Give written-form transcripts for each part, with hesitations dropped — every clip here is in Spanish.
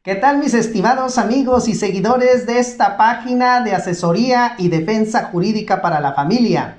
¿Qué tal, mis estimados amigos y seguidores de esta página de asesoría y defensa jurídica para la familia?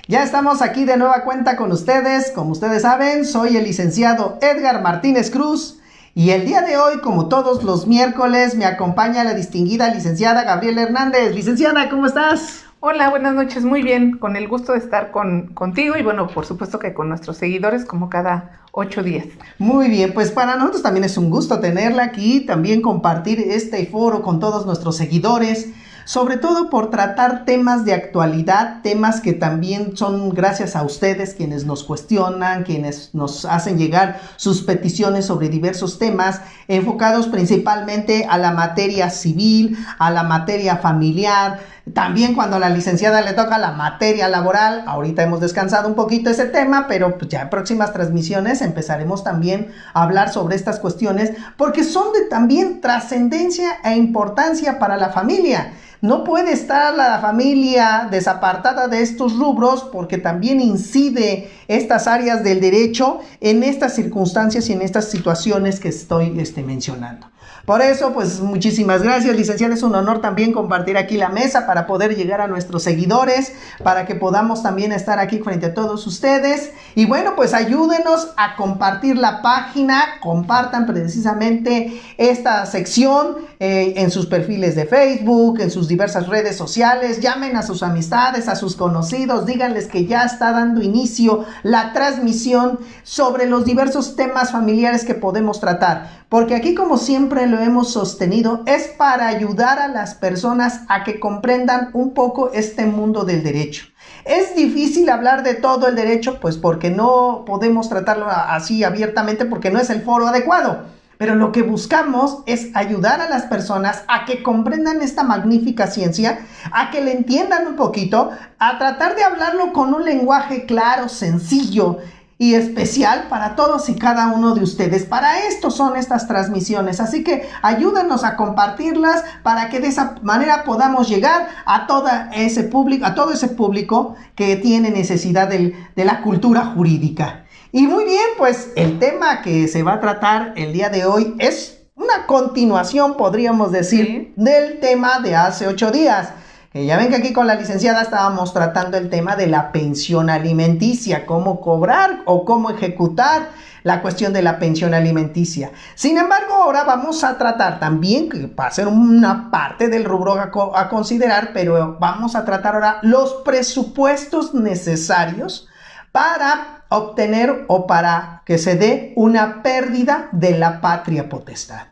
Ya estamos aquí de nueva cuenta con ustedes. Como ustedes saben, soy el licenciado Edgar Martínez Cruz y el día de hoy, como todos los miércoles, me acompaña la distinguida licenciada Gabriela Hernández. Licenciada, ¿cómo estás? Hola, buenas noches, muy bien, con el gusto de estar contigo y bueno, por supuesto que con nuestros seguidores como cada 8 días. Muy bien, pues para nosotros también es un gusto tenerla aquí, también compartir este foro con todos nuestros seguidores, sobre todo por tratar temas de actualidad, temas que también son gracias a ustedes quienes nos cuestionan, quienes nos hacen llegar sus peticiones sobre diversos temas, enfocados principalmente a la materia civil, a la materia familiar. También cuando a la licenciada le toca la materia laboral, ahorita hemos descansado un poquito ese tema, pero pues ya en próximas transmisiones empezaremos también a hablar sobre estas cuestiones porque son de también trascendencia e importancia para la familia. No puede estar la familia desapartada de estos rubros porque también incide estas áreas del derecho en estas circunstancias y en estas situaciones que estoy mencionando. Por eso, pues muchísimas gracias, licenciada. Es un honor también compartir aquí la mesa para poder llegar a nuestros seguidores, para que podamos también estar aquí frente a todos ustedes. Y bueno, pues ayúdenos a compartir la página, compartan precisamente esta sección en sus perfiles de Facebook, en sus diversas redes sociales, llamen a sus amistades, a sus conocidos, díganles que ya está dando inicio la transmisión sobre los diversos temas familiares que podemos tratar. Porque aquí, como siempre lo hemos sostenido, es para ayudar a las personas a que comprendan un poco este mundo del derecho. Es difícil hablar de todo el derecho, pues porque no podemos tratarlo así abiertamente, porque no es el foro adecuado. Pero lo que buscamos es ayudar a las personas a que comprendan esta magnífica ciencia, a que le entiendan un poquito, a tratar de hablarlo con un lenguaje claro, sencillo y especial para todos y cada uno de ustedes. Para esto son estas transmisiones, así que ayúdenos a compartirlas para que de esa manera podamos llegar a todo ese público que tiene necesidad de la cultura jurídica. Y muy bien, pues el tema que se va a tratar el día de hoy es una continuación, podríamos decir, del tema de hace 8 días. Que ya ven que aquí con la licenciada estábamos tratando el tema de la pensión alimenticia, cómo cobrar o cómo ejecutar la cuestión de la pensión alimenticia. Sin embargo, ahora vamos a tratar también, que va a ser una parte del rubro a considerar, pero vamos a tratar ahora los presupuestos necesarios para obtener o para que se dé una pérdida de la patria potestad.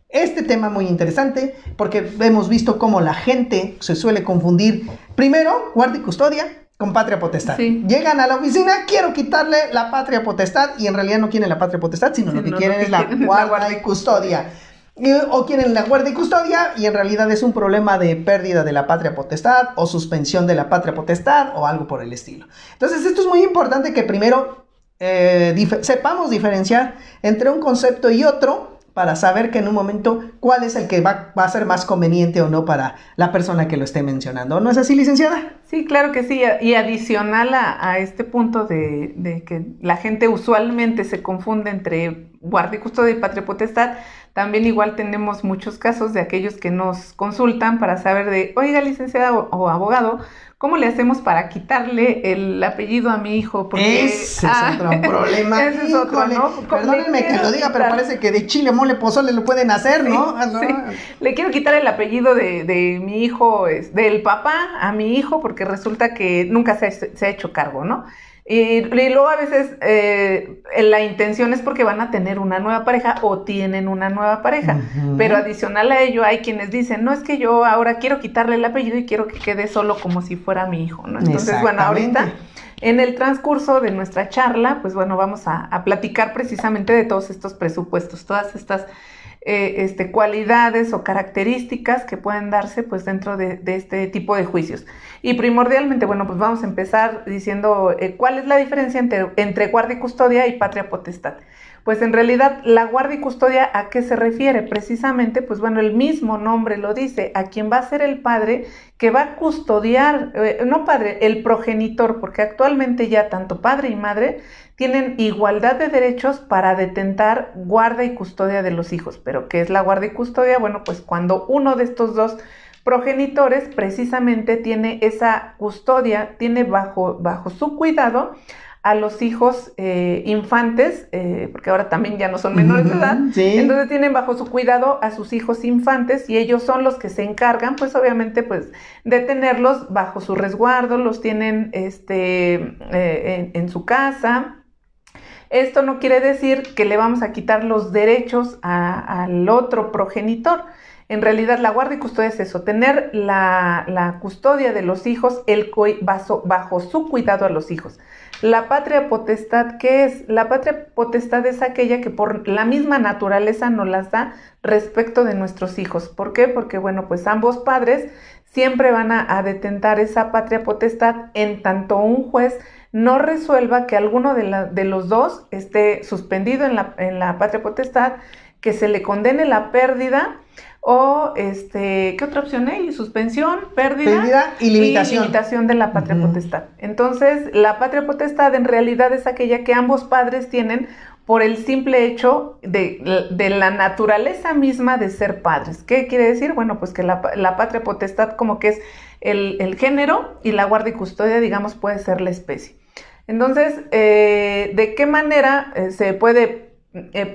Este tema muy interesante porque hemos visto cómo la gente se suele confundir primero guardia y custodia con patria potestad. Sí. Llegan a la oficina, quiero quitarle la patria potestad y en realidad no quieren la patria potestad, sino lo que quieren es la guardia y custodia. O quieren la guardia y custodia y en realidad es un problema de pérdida de la patria potestad o suspensión de la patria potestad o algo por el estilo. Entonces esto es muy importante que primero sepamos diferenciar entre un concepto y otro para saber que en un momento cuál es el que va a ser más conveniente o no para la persona que lo esté mencionando. ¿No es así, licenciada? Sí, claro que sí. Y adicional a este punto de que la gente usualmente se confunde entre guardia y custodia y patria potestad, también igual tenemos muchos casos de aquellos que nos consultan para saber de, oiga, licenciada o abogado, ¿cómo le hacemos para quitarle el apellido a mi hijo? Porque ese es otro problema. Ese es otro, ¿no? Perdónenme que lo diga, pero parece que de chile, mole, pozole lo pueden hacer, ¿no? Sí. Le quiero quitar el apellido de mi hijo, del papá a mi hijo, porque resulta que nunca se ha hecho cargo, ¿no? Y luego a veces la intención es porque van a tener una nueva pareja o tienen una nueva pareja, pero adicional a ello hay quienes dicen, no, es que yo ahora quiero quitarle el apellido y quiero que quede solo como si fuera mi hijo, ¿no? Entonces, bueno, ahorita en el transcurso de nuestra charla, pues bueno, vamos a platicar precisamente de todos estos presupuestos, todas estas cualidades o características que pueden darse pues dentro de este tipo de juicios. Y primordialmente, bueno, pues vamos a empezar diciendo cuál es la diferencia entre guardia y custodia y patria potestad. pues en realidad la guardia y custodia, ¿a qué se refiere? Precisamente, pues bueno, el mismo nombre lo dice, a quien va a ser el padre que va a custodiar, no padre, el progenitor, porque actualmente ya tanto padre y madre tienen igualdad de derechos para detentar guarda y custodia de los hijos. ¿Pero qué es la guarda y custodia? Bueno, pues cuando uno de estos dos progenitores precisamente tiene esa custodia, tiene bajo su cuidado a los hijos infantes, porque ahora también ya no son menores de edad, sí. Entonces tienen bajo su cuidado a sus hijos infantes y ellos son los que se encargan, pues obviamente, pues de tenerlos bajo su resguardo, los tienen en su casa. Esto no quiere decir que le vamos a quitar los derechos al otro progenitor. En realidad la guardia y custodia es eso, tener la custodia de los hijos bajo su cuidado a los hijos. La patria potestad, ¿qué es? La patria potestad es aquella que por la misma naturaleza nos las da respecto de nuestros hijos. ¿Por qué? Porque, bueno, pues ambos padres siempre van a detentar esa patria potestad en tanto un juez no resuelva que alguno de los dos esté suspendido en la patria potestad, que se le condene la pérdida o, ¿qué otra opción hay? Suspensión, pérdida y limitación. Y limitación de la patria potestad. Entonces, la patria potestad en realidad es aquella que ambos padres tienen por el simple hecho de la naturaleza misma de ser padres. ¿Qué quiere decir? Bueno, pues que la patria potestad como que es el género y la guardia y custodia, digamos, puede ser la especie. Entonces, ¿de qué manera se puede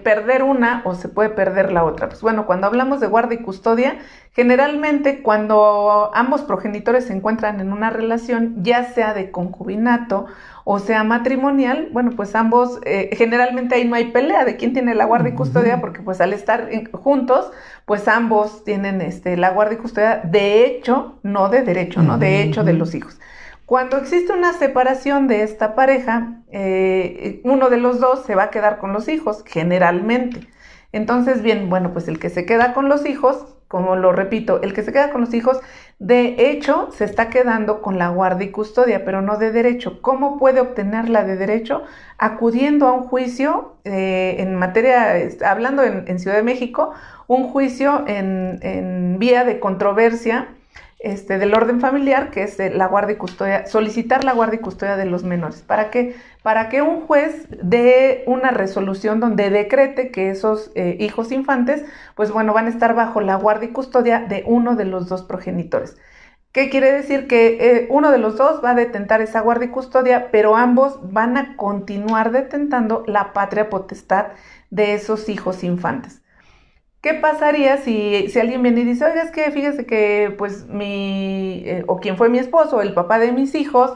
perder una o se puede perder la otra? Pues bueno, cuando hablamos de guardia y custodia, generalmente cuando ambos progenitores se encuentran en una relación, ya sea de concubinato o sea matrimonial, bueno, pues ambos, generalmente ahí no hay pelea de quién tiene la guardia y custodia, porque pues al estar juntos, pues ambos tienen la guardia y custodia de hecho, no de derecho, ¿no? De hecho de los hijos. Cuando existe una separación de esta pareja, uno de los dos se va a quedar con los hijos, generalmente. Entonces, bien, bueno, pues el que se queda con los hijos, como lo repito, el que se queda con los hijos, de hecho, se está quedando con la guardia y custodia, pero no de derecho. ¿Cómo puede obtenerla de derecho? Acudiendo a un juicio en materia, hablando en Ciudad de México, un juicio en vía de controversia del orden familiar, que es la guardia y custodia, solicitar la guardia y custodia de los menores. ¿Para qué? Para que un juez dé una resolución donde decrete que esos hijos infantes, pues bueno, van a estar bajo la guardia y custodia de uno de los dos progenitores. ¿Qué quiere decir? Que uno de los dos va a detentar esa guardia y custodia, pero ambos van a continuar detentando la patria potestad de esos hijos infantes. ¿Qué pasaría si alguien viene y dice, oiga, es que fíjese que pues o quien fue mi esposo, el papá de mis hijos,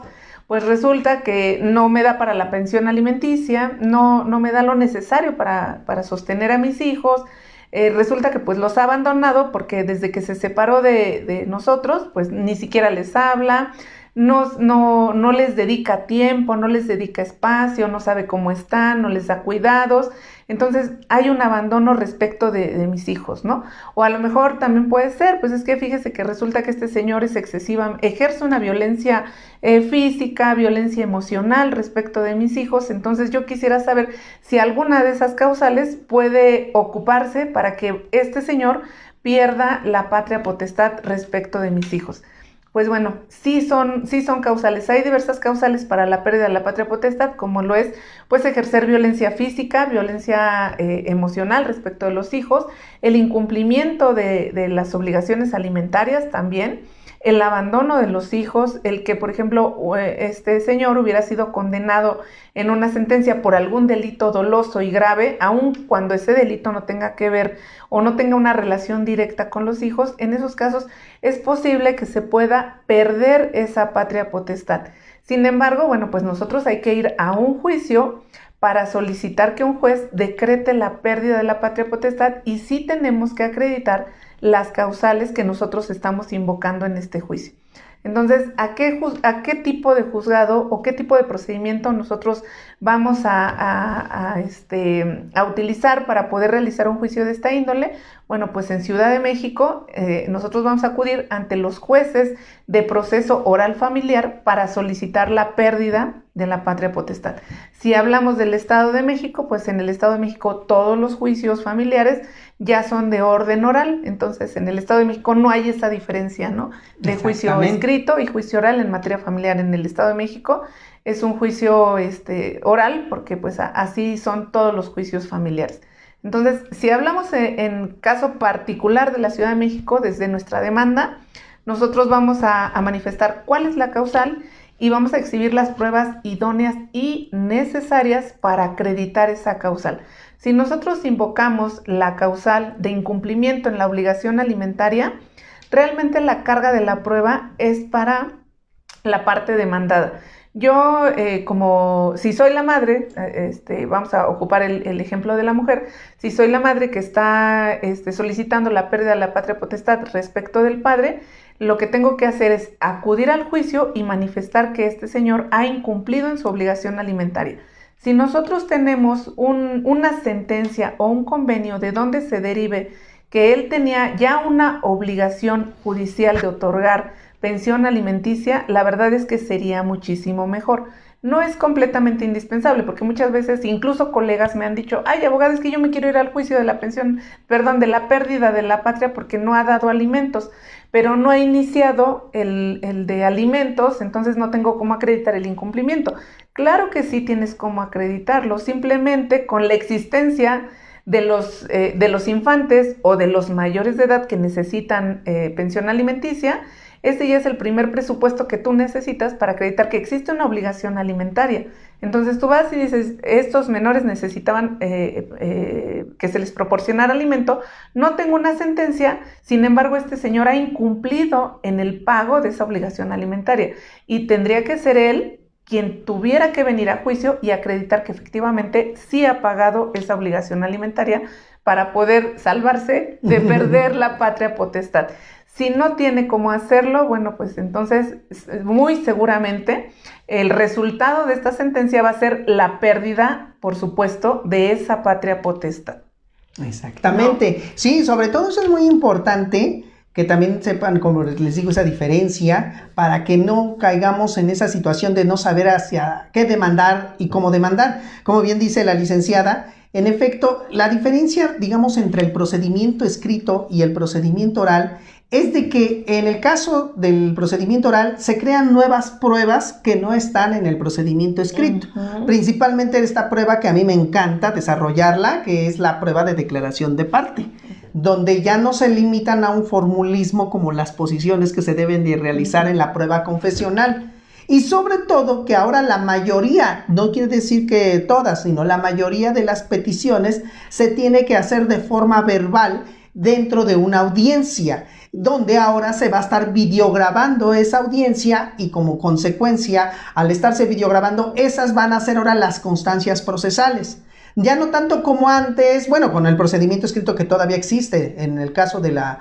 pues resulta que no me da para la pensión alimenticia, no me da lo necesario para sostener a mis hijos, resulta que pues los ha abandonado porque desde que se separó de nosotros, pues ni siquiera les habla, no les dedica tiempo, no les dedica espacio, no sabe cómo están, no les da cuidados. Entonces hay un abandono respecto de mis hijos, ¿no? O a lo mejor también puede ser, pues es que fíjese que resulta que este señor es excesiva, ejerce una violencia física, violencia emocional respecto de mis hijos. Entonces yo quisiera saber si alguna de esas causales puede ocuparse para que este señor pierda la patria potestad respecto de mis hijos. Pues bueno, sí son causales. Hay diversas causales para la pérdida de la patria potestad, como lo es, pues, ejercer violencia física, violencia emocional respecto de los hijos, el incumplimiento de las obligaciones alimentarias también, el abandono de los hijos, el que, por ejemplo, este señor hubiera sido condenado en una sentencia por algún delito doloso y grave, aun cuando ese delito no tenga que ver o no tenga una relación directa con los hijos. En esos casos es posible que se pueda perder esa patria potestad. Sin embargo, bueno, pues nosotros hay que ir a un juicio para solicitar que un juez decrete la pérdida de la patria potestad, y sí tenemos que acreditar las causales que nosotros estamos invocando en este juicio. Entonces, ¿a qué tipo de juzgado o qué tipo de procedimiento nosotros vamos a utilizar para poder realizar un juicio de esta índole? Bueno, pues en Ciudad de México nosotros vamos a acudir ante los jueces de proceso oral familiar para solicitar la pérdida de la patria potestad. Si hablamos del Estado de México, pues en el Estado de México todos los juicios familiares ya son de orden oral, entonces en el Estado de México no hay esa diferencia, ¿no? De juicio escrito y juicio oral en materia familiar. En el Estado de México es un juicio oral, porque pues así son todos los juicios familiares. Entonces, si hablamos en caso particular de la Ciudad de México, desde nuestra demanda, nosotros vamos a manifestar cuál es la causal y vamos a exhibir las pruebas idóneas y necesarias para acreditar esa causal. Si nosotros invocamos la causal de incumplimiento en la obligación alimentaria, realmente la carga de la prueba es para la parte demandada. Yo, como si soy la madre, vamos a ocupar el ejemplo de la mujer, si soy la madre que está solicitando la pérdida de la patria potestad respecto del padre, lo que tengo que hacer es acudir al juicio y manifestar que este señor ha incumplido en su obligación alimentaria. Si nosotros tenemos una sentencia o un convenio de donde se derive que él tenía ya una obligación judicial de otorgar pensión alimenticia, la verdad es que sería muchísimo mejor. No es completamente indispensable, porque muchas veces incluso colegas me han dicho, ay, abogada, es que yo me quiero ir al juicio de la de la pérdida de la patria porque no ha dado alimentos, pero no ha iniciado el de alimentos, entonces no tengo cómo acreditar el incumplimiento. Claro que sí tienes cómo acreditarlo, simplemente con la existencia de los infantes o de los mayores de edad que necesitan pensión alimenticia. Este ya es el primer presupuesto que tú necesitas para acreditar que existe una obligación alimentaria. Entonces tú vas y dices, estos menores necesitaban que se les proporcionara alimento, no tengo una sentencia, sin embargo este señor ha incumplido en el pago de esa obligación alimentaria y tendría que ser él quien tuviera que venir a juicio y acreditar que efectivamente sí ha pagado esa obligación alimentaria para poder salvarse de perder la patria potestad. Si no tiene cómo hacerlo, bueno, pues entonces muy seguramente el resultado de esta sentencia va a ser la pérdida, por supuesto, de esa patria potestad. Exactamente. ¿No? Sí, sobre todo eso es muy importante, que también sepan, como les digo, esa diferencia, para que no caigamos en esa situación de no saber hacia qué demandar y cómo demandar. Como bien dice la licenciada, en efecto, la diferencia, digamos, entre el procedimiento escrito y el procedimiento oral es de que en el caso del procedimiento oral se crean nuevas pruebas que no están en el procedimiento escrito. Principalmente esta prueba que a mí me encanta desarrollarla, que es la prueba de declaración de parte, donde ya no se limitan a un formulismo como las posiciones que se deben de realizar en la prueba confesional. Y sobre todo que ahora la mayoría, no quiere decir que todas, sino la mayoría de las peticiones se tiene que hacer de forma verbal dentro de una audiencia, donde ahora se va a estar videograbando esa audiencia y como consecuencia, al estarse videograbando, esas van a ser ahora las constancias procesales. Ya no tanto como antes, bueno, con el procedimiento escrito que todavía existe en el caso de la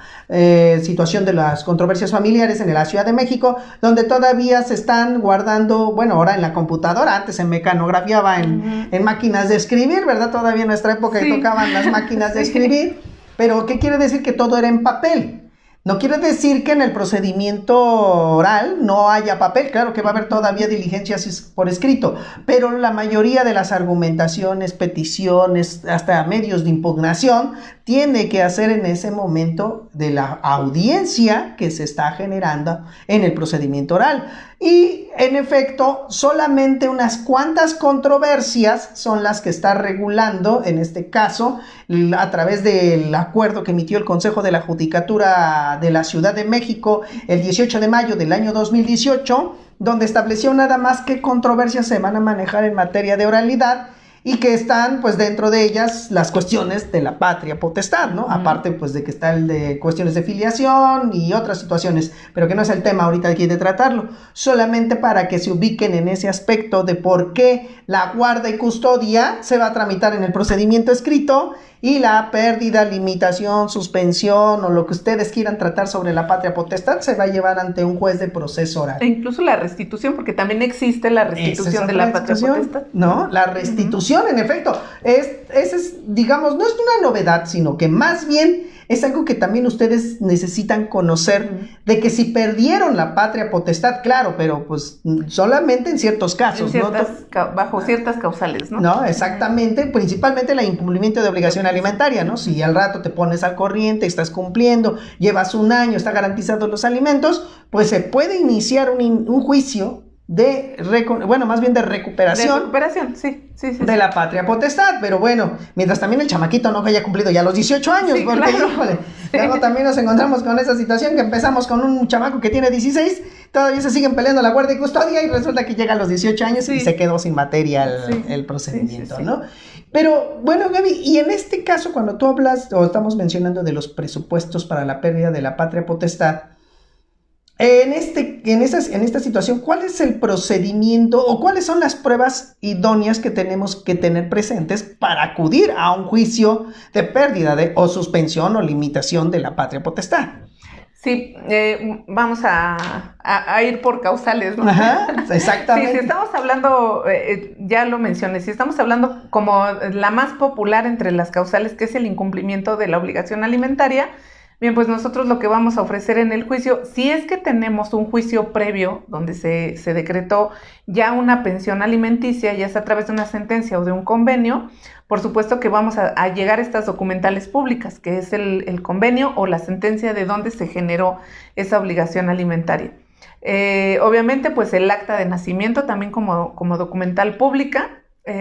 situación de las controversias familiares en la Ciudad de México, donde todavía se están guardando, bueno, ahora en la computadora, antes se mecanografiaba en máquinas de escribir, ¿verdad? Todavía en nuestra época sí tocaban las máquinas de escribir, pero ¿qué quiere decir? Que todo era en papel. No quiere decir que en el procedimiento oral no haya papel, claro que va a haber todavía diligencias por escrito, pero la mayoría de las argumentaciones, peticiones, hasta medios de impugnación, tiene que hacer en ese momento de la audiencia que se está generando en el procedimiento oral. Y en efecto, solamente unas cuantas controversias son las que está regulando, en este caso, a través del acuerdo que emitió el Consejo de la Judicatura de la Ciudad de México el 18 de mayo del año 2018, donde estableció nada más qué controversias se van a manejar en materia de oralidad y que están pues dentro de ellas las cuestiones de la patria potestad, ¿no? Aparte pues de que está el de cuestiones de filiación y otras situaciones, pero que no es el tema ahorita aquí de tratarlo, solamente para que se ubiquen en ese aspecto de por qué la guarda y custodia se va a tramitar en el procedimiento escrito y la pérdida, limitación, suspensión o lo que ustedes quieran tratar sobre la patria potestad se va a llevar ante un juez de proceso oral. E incluso la restitución, porque también existe la restitución de la patria potestad. No, la restitución, en efecto, esa es, digamos, no es una novedad, sino que más bien es algo que también ustedes necesitan conocer, de que si perdieron la patria potestad, claro, pero pues solamente en ciertos casos, bajo ciertas causales, ¿no? No, exactamente, principalmente el incumplimiento de obligación alimentaria, ¿no? Si al rato te pones al corriente, estás cumpliendo, llevas un año, está garantizado los alimentos, pues se puede iniciar un juicio de recuperación. De recuperación, sí. De la patria potestad, pero bueno, mientras también el chamaquito no haya cumplido ya los 18 años, sí, porque claro. híjole, luego también nos encontramos con esa situación que empezamos con un chamaco que tiene 16, todavía se siguen peleando la guardia y custodia y resulta que llega a los 18 años y se quedó sin materia el procedimiento, ¿no? Pero bueno, Gaby, y en este caso cuando tú hablas o estamos mencionando de los presupuestos para la pérdida de la patria potestad, en esta situación, ¿cuál es el procedimiento o cuáles son las pruebas idóneas que tenemos que tener presentes para acudir a un juicio de pérdida o suspensión o limitación de la patria potestad? Sí, vamos a ir por causales, ¿no? Ajá, exactamente. Sí, si estamos hablando, ya lo mencioné, si estamos hablando como la más popular entre las causales, que es el incumplimiento de la obligación alimentaria, bien, pues nosotros lo que vamos a ofrecer en el juicio, si es que tenemos un juicio previo donde se decretó ya una pensión alimenticia, ya sea a través de una sentencia o de un convenio, por supuesto que vamos a llegar a estas documentales públicas, que es el convenio o la sentencia de donde se generó esa obligación alimentaria. Obviamente, pues el acta de nacimiento también como documental pública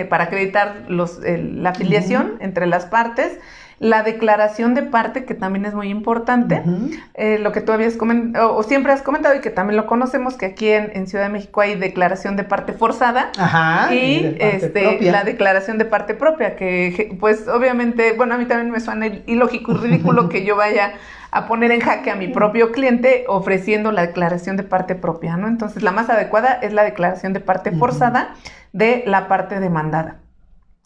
para acreditar la afiliación entre las partes. La declaración de parte, que también es muy importante, lo que tú habías comentado, o siempre has comentado, y que también lo conocemos, que aquí en Ciudad de México hay declaración de parte forzada. Ajá, y la declaración de parte propia, que pues obviamente, bueno, a mí también me suena ilógico y ridículo que yo vaya a poner en jaque a mi propio cliente ofreciendo la declaración de parte propia, ¿no? Entonces, la más adecuada es la declaración de parte forzada de la parte demandada.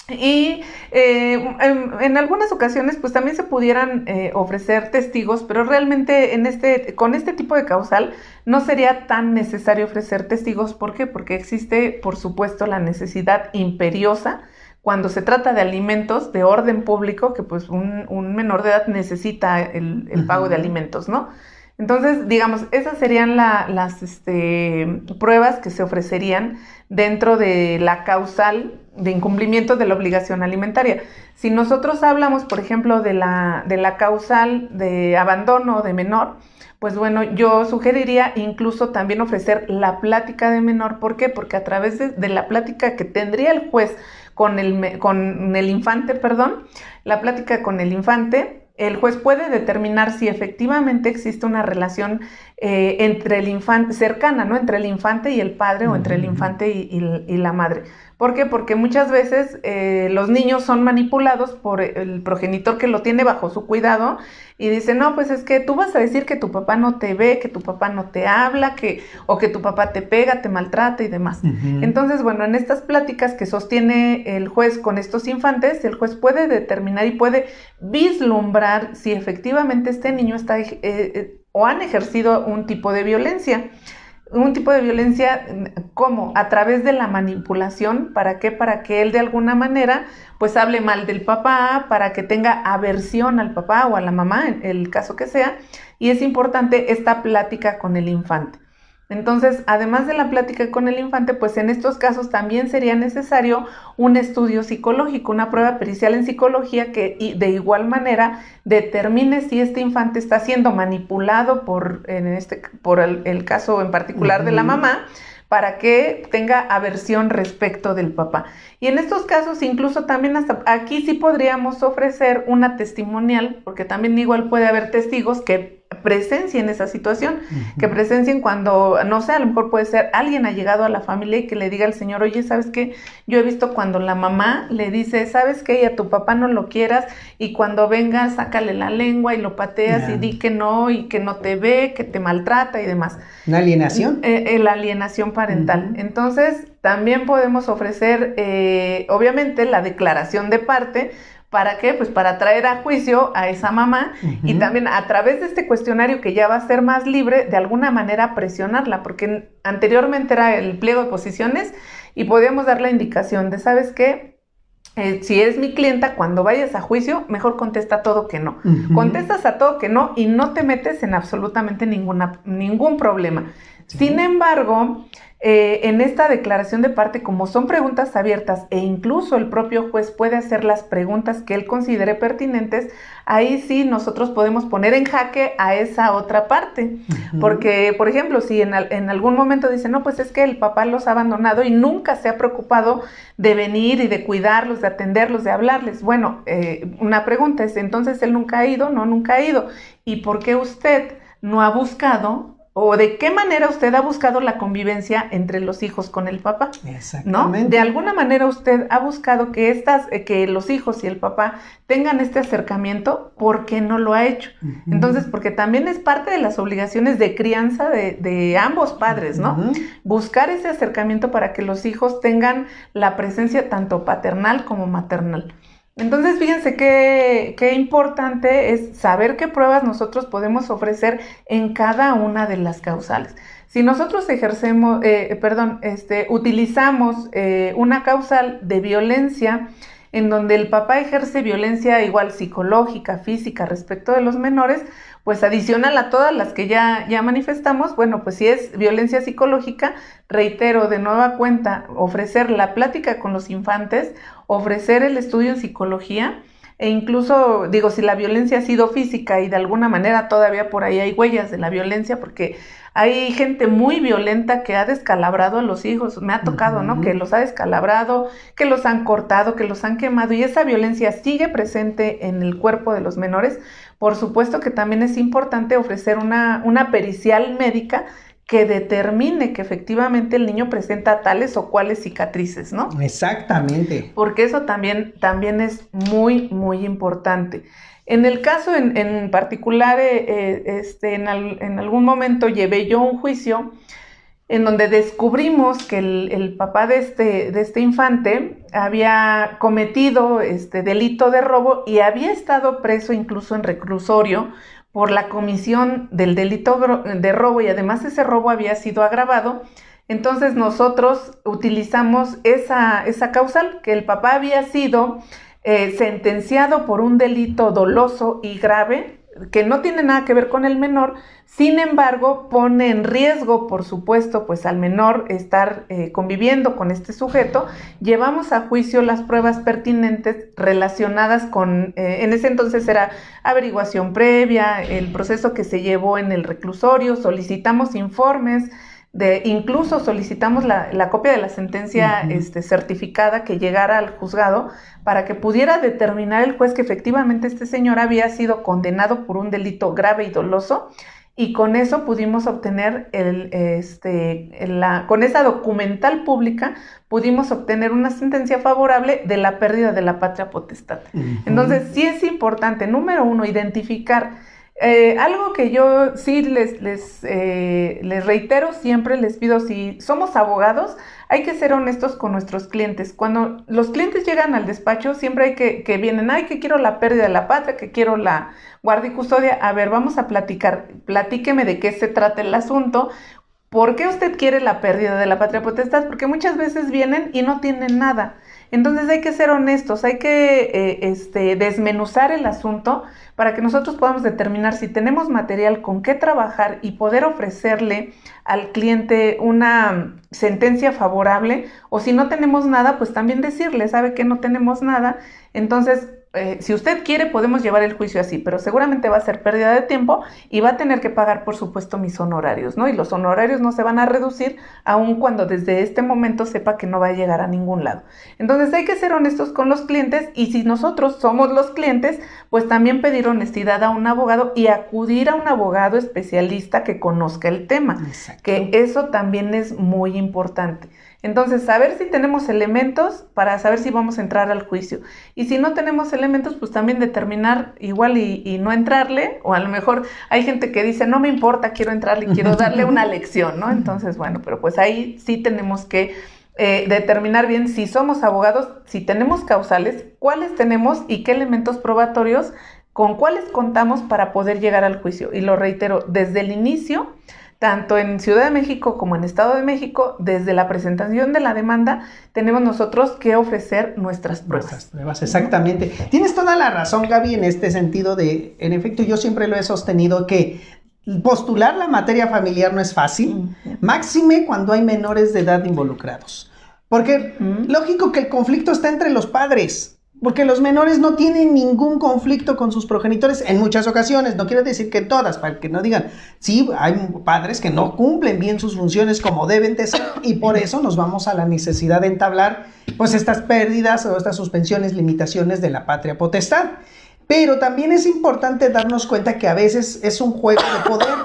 Y en algunas ocasiones pues también se pudieran ofrecer testigos, pero realmente con este tipo de causal no sería tan necesario ofrecer testigos. ¿Por qué? Porque existe, por supuesto, la necesidad imperiosa cuando se trata de alimentos de orden público, que pues un menor de edad necesita el pago de alimentos, ¿no? Entonces, digamos, esas serían las pruebas que se ofrecerían dentro de la causal de incumplimiento de la obligación alimentaria. Si nosotros hablamos, por ejemplo, de la causal de abandono de menor, pues bueno, yo sugeriría incluso también ofrecer la plática de menor. ¿Por qué? Porque a través de la plática que tendría el juez con el infante, la plática con el infante, el juez puede determinar si efectivamente existe una relación entre el infante, cercana, ¿no? Entre el infante y el padre, o entre el infante y la madre. ¿Por qué? Porque muchas veces los niños son manipulados por el progenitor que lo tiene bajo su cuidado y dice, no, pues es que tú vas a decir que tu papá no te ve, que tu papá no te habla, o que tu papá te pega, te maltrata y demás. Entonces, bueno, en estas pláticas que sostiene el juez con estos infantes, el juez puede determinar y puede vislumbrar si efectivamente este niño está o han ejercido un tipo de violencia. Un tipo de violencia, ¿cómo? A través de la manipulación. ¿Para qué? Para que él de alguna manera pues hable mal del papá, para que tenga aversión al papá o a la mamá, en el caso que sea, y es importante esta plática con el infante. Entonces, además de la plática con el infante, pues en estos casos también sería necesario un estudio psicológico, una prueba pericial en psicología que de igual manera determine si este infante está siendo manipulado por el caso en particular de la mamá, para que tenga aversión respecto del papá. Y en estos casos, incluso también hasta aquí sí podríamos ofrecer una testimonial, porque también igual puede haber testigos que presencien esa situación, que presencien cuando, no sé, a lo mejor puede ser alguien allegado a la familia y que le diga al señor, oye, ¿sabes qué? Yo he visto cuando la mamá le dice, ¿sabes qué? Y a tu papá no lo quieras, y cuando venga, sácale la lengua y lo pateas y di que no, y que no te ve, que te maltrata y demás. ¿Una alienación? La alienación parental. Entonces, también podemos ofrecer, obviamente, la declaración de parte. ¿Para qué? Pues para traer a juicio a esa mamá y también a través de este cuestionario que ya va a ser más libre, de alguna manera presionarla, porque anteriormente era el pliego de posiciones y podíamos dar la indicación de, ¿sabes qué? si eres mi clienta, cuando vayas a juicio, mejor contesta todo que no. Contestas a todo que no y no te metes en absolutamente ningún problema. Sí. Sin embargo, en esta declaración de parte, como son preguntas abiertas e incluso el propio juez puede hacer las preguntas que él considere pertinentes, ahí sí nosotros podemos poner en jaque a esa otra parte. Porque, por ejemplo, si en algún momento dicen, no, pues es que el papá los ha abandonado y nunca se ha preocupado de venir y de cuidarlos, de atenderlos, de hablarles. Bueno, una pregunta es, entonces él nunca ha ido, no, nunca ha ido. ¿Y por qué usted no ha buscado o de qué manera usted ha buscado la convivencia entre los hijos con el papá? Exactamente. ¿No? De alguna manera usted ha buscado que los hijos y el papá tengan este acercamiento. ¿Por qué no lo ha hecho? Entonces, porque también es parte de las obligaciones de crianza de ambos padres, ¿no? Buscar ese acercamiento para que los hijos tengan la presencia tanto paternal como maternal. Entonces, fíjense qué importante es saber qué pruebas nosotros podemos ofrecer en cada una de las causales. Si nosotros utilizamos una causal de violencia en donde el papá ejerce violencia igual psicológica, física respecto de los menores, pues adicional a todas las que ya manifestamos, bueno, pues si es violencia psicológica, reitero de nueva cuenta, ofrecer la plática con los infantes, ofrecer el estudio en psicología, e incluso, digo, si la violencia ha sido física y de alguna manera todavía por ahí hay huellas de la violencia, porque hay gente muy violenta que ha descalabrado a los hijos, me ha tocado, ¿no? Que los ha descalabrado, que los han cortado, que los han quemado, y esa violencia sigue presente en el cuerpo de los menores. Por supuesto que también es importante ofrecer una pericial médica que determine que efectivamente el niño presenta tales o cuales cicatrices, ¿no? Exactamente. Porque eso también es muy, muy importante. En el caso en particular, en algún momento llevé yo un juicio en donde descubrimos que el papá de este infante había cometido delito de robo y había estado preso incluso en reclusorio por la comisión del delito de robo, y además ese robo había sido agravado. Entonces nosotros utilizamos esa causal, que el papá había sido sentenciado por un delito doloso y grave, que no tiene nada que ver con el menor. Sin embargo, pone en riesgo, por supuesto, pues al menor estar conviviendo con este sujeto. Llevamos a juicio las pruebas pertinentes relacionadas con, en ese entonces era averiguación previa, el proceso que se llevó en el reclusorio, solicitamos informes, incluso solicitamos la copia de la sentencia certificada que llegara al juzgado para que pudiera determinar el juez que efectivamente este señor había sido condenado por un delito grave y doloso, y con eso pudimos obtener con esa documental pública pudimos obtener una sentencia favorable de la pérdida de la patria potestad. Entonces sí es importante, número uno, identificar algo que yo sí les reitero siempre, les pido, si somos abogados, hay que ser honestos con nuestros clientes. Cuando los clientes llegan al despacho, siempre hay que vienen, que quiero la pérdida de la patria, que quiero la guardia y custodia. A ver, vamos a platicar, platíqueme de qué se trata el asunto. ¿Por qué usted quiere la pérdida de la patria potestad? Porque muchas veces vienen y no tienen nada. Entonces hay que ser honestos, hay que desmenuzar el asunto para que nosotros podamos determinar si tenemos material con qué trabajar y poder ofrecerle al cliente una sentencia favorable, o si no tenemos nada, pues también decirle, ¿sabe qué? No tenemos nada. Entonces, si usted quiere, podemos llevar el juicio así, pero seguramente va a ser pérdida de tiempo y va a tener que pagar, por supuesto, mis honorarios, ¿no? Y los honorarios no se van a reducir aun cuando desde este momento sepa que no va a llegar a ningún lado. Entonces hay que ser honestos con los clientes, y si nosotros somos los clientes, pues también pedir honestidad a un abogado y acudir a un abogado especialista que conozca el tema. Exacto. Que eso también es muy importante. Entonces, saber si tenemos elementos para saber si vamos a entrar al juicio. Y si no tenemos elementos, pues también determinar igual y no entrarle, o a lo mejor hay gente que dice, no me importa, quiero entrarle y quiero darle una lección, ¿no? Entonces, bueno, pero pues ahí sí tenemos que determinar bien si somos abogados, si tenemos causales, cuáles tenemos y qué elementos probatorios, con cuáles contamos para poder llegar al juicio. Y lo reitero, desde el inicio tanto en Ciudad de México como en Estado de México, desde la presentación de la demanda, tenemos nosotros que ofrecer nuestras pruebas. Nuestras pruebas, exactamente. Tienes toda la razón, Gaby, en este sentido de, en efecto, yo siempre lo he sostenido que postular la materia familiar no es fácil, máxime cuando hay menores de edad involucrados. Porque lógico que el conflicto está entre los padres. Porque los menores no tienen ningún conflicto con sus progenitores en muchas ocasiones, no quiero decir que todas, para que no digan, sí, hay padres que no cumplen bien sus funciones como deben de ser y por eso nos vamos a la necesidad de entablar pues estas pérdidas o estas suspensiones, limitaciones de la patria potestad. Pero también es importante darnos cuenta que a veces es un juego de poder,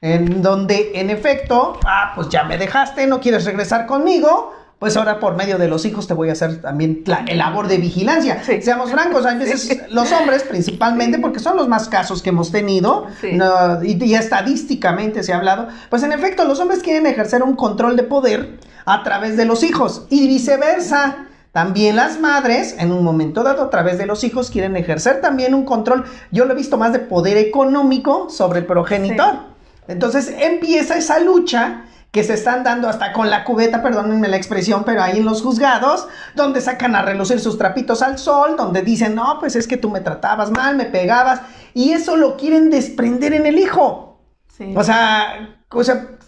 en donde en efecto, pues ya me dejaste, no quieres regresar conmigo, pues ahora por medio de los hijos te voy a hacer también el labor de vigilancia. Sí. Seamos francos, a veces los hombres principalmente, porque son los más casos que hemos tenido, y estadísticamente se ha hablado, pues en efecto los hombres quieren ejercer un control de poder a través de los hijos y viceversa. También las madres, en un momento dado, a través de los hijos, quieren ejercer también un control, yo lo he visto más de poder económico sobre el progenitor. Sí. Entonces empieza esa lucha que se están dando hasta con la cubeta, perdónenme la expresión, pero ahí en los juzgados, donde sacan a relucir sus trapitos al sol, donde dicen, no, pues es que tú me tratabas mal, me pegabas, y eso lo quieren desprender en el hijo. Sí. O sea,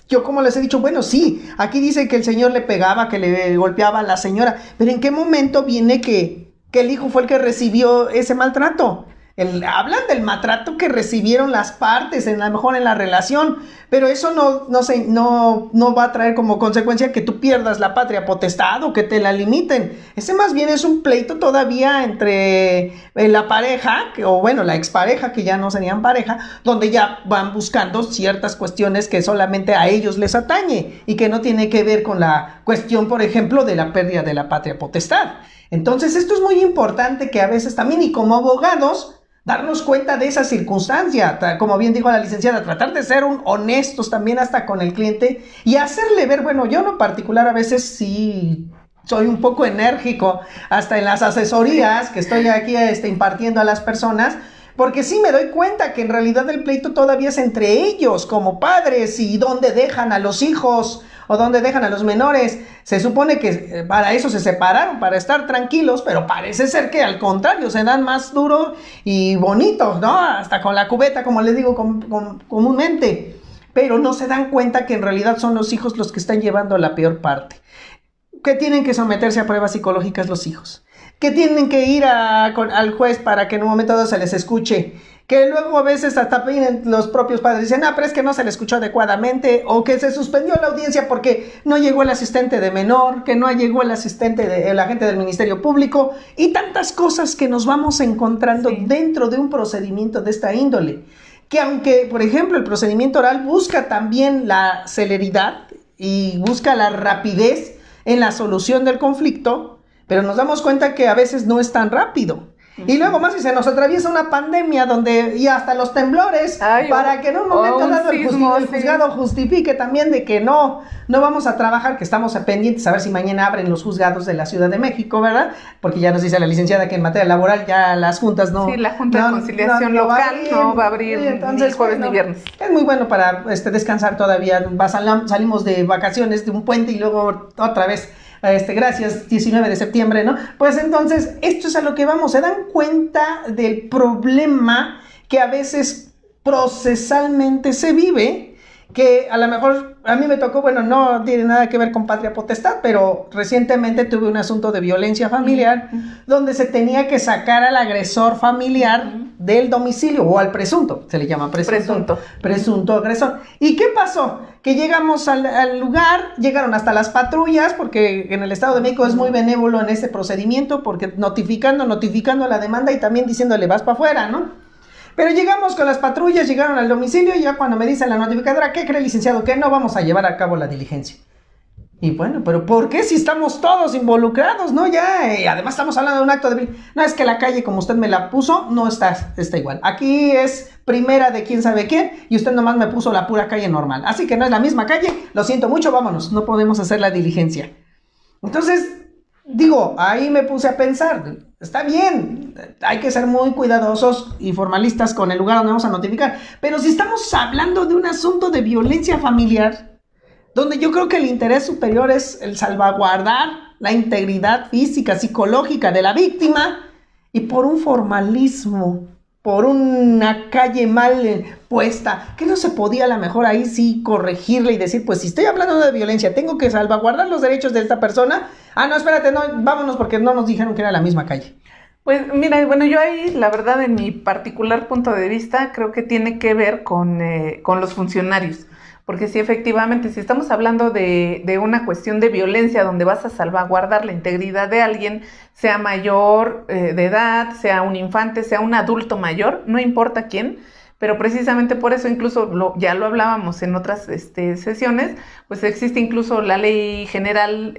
yo como les he dicho, bueno, sí, aquí dice que el señor le pegaba, que le golpeaba a la señora, pero ¿en qué momento viene que el hijo fue el que recibió ese maltrato? Hablan del maltrato que recibieron las partes, a lo mejor en la relación, pero eso no va a traer como consecuencia que tú pierdas la patria potestad o que te la limiten. Ese más bien es un pleito todavía entre la pareja, o bueno, la expareja, que ya no serían pareja, donde ya van buscando ciertas cuestiones que solamente a ellos les atañe y que no tiene que ver con la cuestión, por ejemplo, de la pérdida de la patria potestad. Entonces, esto es muy importante que a veces también, y como abogados, darnos cuenta de esa circunstancia, como bien dijo la licenciada, tratar de ser honestos también hasta con el cliente y hacerle ver, bueno, yo en lo particular a veces sí soy un poco enérgico, hasta en las asesorías que estoy aquí impartiendo a las personas, porque sí me doy cuenta que en realidad el pleito todavía es entre ellos como padres y dónde dejan a los hijos o dónde dejan a los menores. Se supone que para eso se separaron, para estar tranquilos, pero parece ser que al contrario, se dan más duro y bonito, ¿no? Hasta con la cubeta, como les digo comúnmente. Pero no se dan cuenta que en realidad son los hijos los que están llevando la peor parte. Que tienen que someterse a pruebas psicológicas los hijos. Que tienen que ir al juez para que en un momento dado se les escuche. Que luego a veces hasta vienen los propios padres y dicen, pero es que no se le escuchó adecuadamente, o que se suspendió la audiencia porque no llegó el asistente de menor, que no llegó el agente del Ministerio Público, y tantas cosas que nos vamos encontrando dentro de un procedimiento de esta índole. Que aunque, por ejemplo, el procedimiento oral busca también la celeridad y busca la rapidez en la solución del conflicto, pero nos damos cuenta que a veces no es tan rápido. Y luego más si se nos atraviesa una pandemia y hasta los temblores, para que en un momento dado el juzgado justifique también de que no vamos a trabajar, que estamos pendientes a ver si mañana abren los juzgados de la Ciudad de México, ¿verdad? Porque ya nos dice la licenciada que en materia laboral ya las juntas no... Sí, la Junta de Conciliación local no va a abrir ni jueves ni viernes. Es muy bueno para descansar todavía, salimos de vacaciones, de un puente y luego otra vez... gracias, 19 de septiembre, ¿no? Pues entonces, esto es a lo que vamos, se dan cuenta del problema que a veces procesalmente se vive, que a lo mejor a mí me tocó, bueno, no tiene nada que ver con patria potestad, pero recientemente tuve un asunto de violencia familiar, donde se tenía que sacar al agresor familiar del domicilio, o al presunto, se le llama presunto agresor. ¿Y qué pasó? Que llegamos al lugar, llegaron hasta las patrullas, porque en el Estado de México es muy benévolo en este procedimiento, porque notificando la demanda y también diciéndole vas para afuera, ¿no? Pero llegamos con las patrullas, llegaron al domicilio y ya cuando me dicen la notificadora, ¿qué cree, licenciado? Que no vamos a llevar a cabo la diligencia. Y bueno, ¿pero por qué si estamos todos involucrados, no? Ya, y además estamos hablando de un acto de... No, es que la calle, como usted me la puso, no está igual. Aquí es primera de quién sabe quién y usted nomás me puso la pura calle normal. Así que no es la misma calle, lo siento mucho, vámonos, no podemos hacer la diligencia. Entonces, digo, ahí me puse a pensar, Está bien, hay que ser muy cuidadosos y formalistas con el lugar donde vamos a notificar. Pero si estamos hablando de un asunto de violencia familiar, donde yo creo que el interés superior es el salvaguardar la integridad física, psicológica de la víctima, y por un formalismo, por una calle mal puesta, que no se podía a lo mejor ahí sí corregirle y decir, pues si estoy hablando de violencia, tengo que salvaguardar los derechos de esta persona. Ah, no, espérate, no, vámonos porque no nos dijeron que era la misma calle. Pues mira, bueno, yo ahí, la verdad, en mi particular punto de vista, creo que tiene que ver con los funcionarios. Porque sí, efectivamente, si estamos hablando de una cuestión de violencia donde vas a salvaguardar la integridad de alguien, sea mayor de edad, sea un infante, sea un adulto mayor, no importa quién, pero precisamente por eso incluso ya lo hablábamos en otras sesiones, pues existe incluso la ley general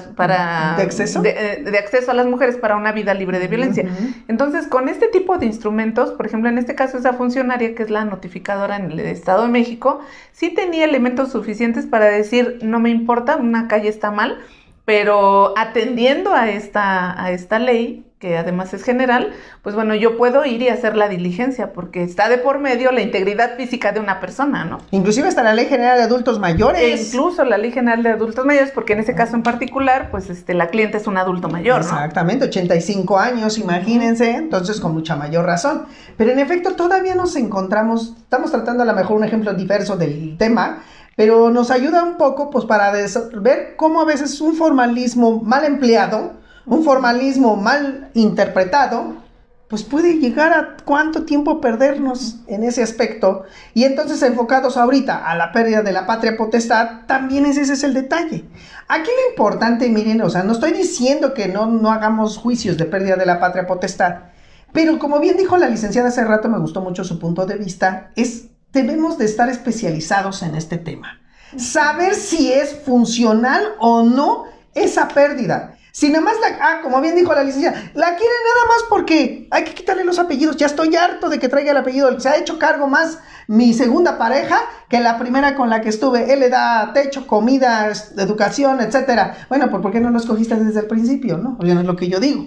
para ¿de acceso? De acceso a las mujeres para una vida libre de violencia. Uh-huh. Entonces, con este tipo de instrumentos, por ejemplo, en este caso esa funcionaria que es la notificadora en el Estado de México, sí tenía elementos suficientes para decir, no me importa, una calle está mal, pero atendiendo a esta ley, que además es general, pues bueno, yo puedo ir y hacer la diligencia, porque está de por medio la integridad física de una persona, ¿no? Inclusive hasta la Ley General de Adultos Mayores. E incluso la Ley General de Adultos Mayores, porque en ese caso en particular, pues la cliente es un adulto mayor, ¿no? Exactamente, 85 años, imagínense, entonces con mucha mayor razón. Pero en efecto todavía nos encontramos, estamos tratando a lo mejor un ejemplo diverso del tema, pero nos ayuda un poco pues para ver cómo a veces un formalismo mal empleado, un formalismo mal interpretado, pues puede llegar a cuánto tiempo perdernos en ese aspecto. Y entonces enfocados ahorita a la pérdida de la patria potestad, también ese es el detalle. Aquí lo importante, miren, o sea, no estoy diciendo que no hagamos juicios de pérdida de la patria potestad, pero como bien dijo la licenciada hace rato, me gustó mucho su punto de vista, debemos de estar especializados en este tema. Saber si es funcional o no esa pérdida. Si nada más como bien dijo la licenciada, la quiere nada más porque hay que quitarle los apellidos. Ya estoy harto de que traiga el apellido. Se ha hecho cargo más mi segunda pareja que la primera con la que estuve. Él le da techo, comida, educación, etcétera. Bueno, ¿por qué no lo escogiste desde el principio, no? O sea, no es lo que yo digo.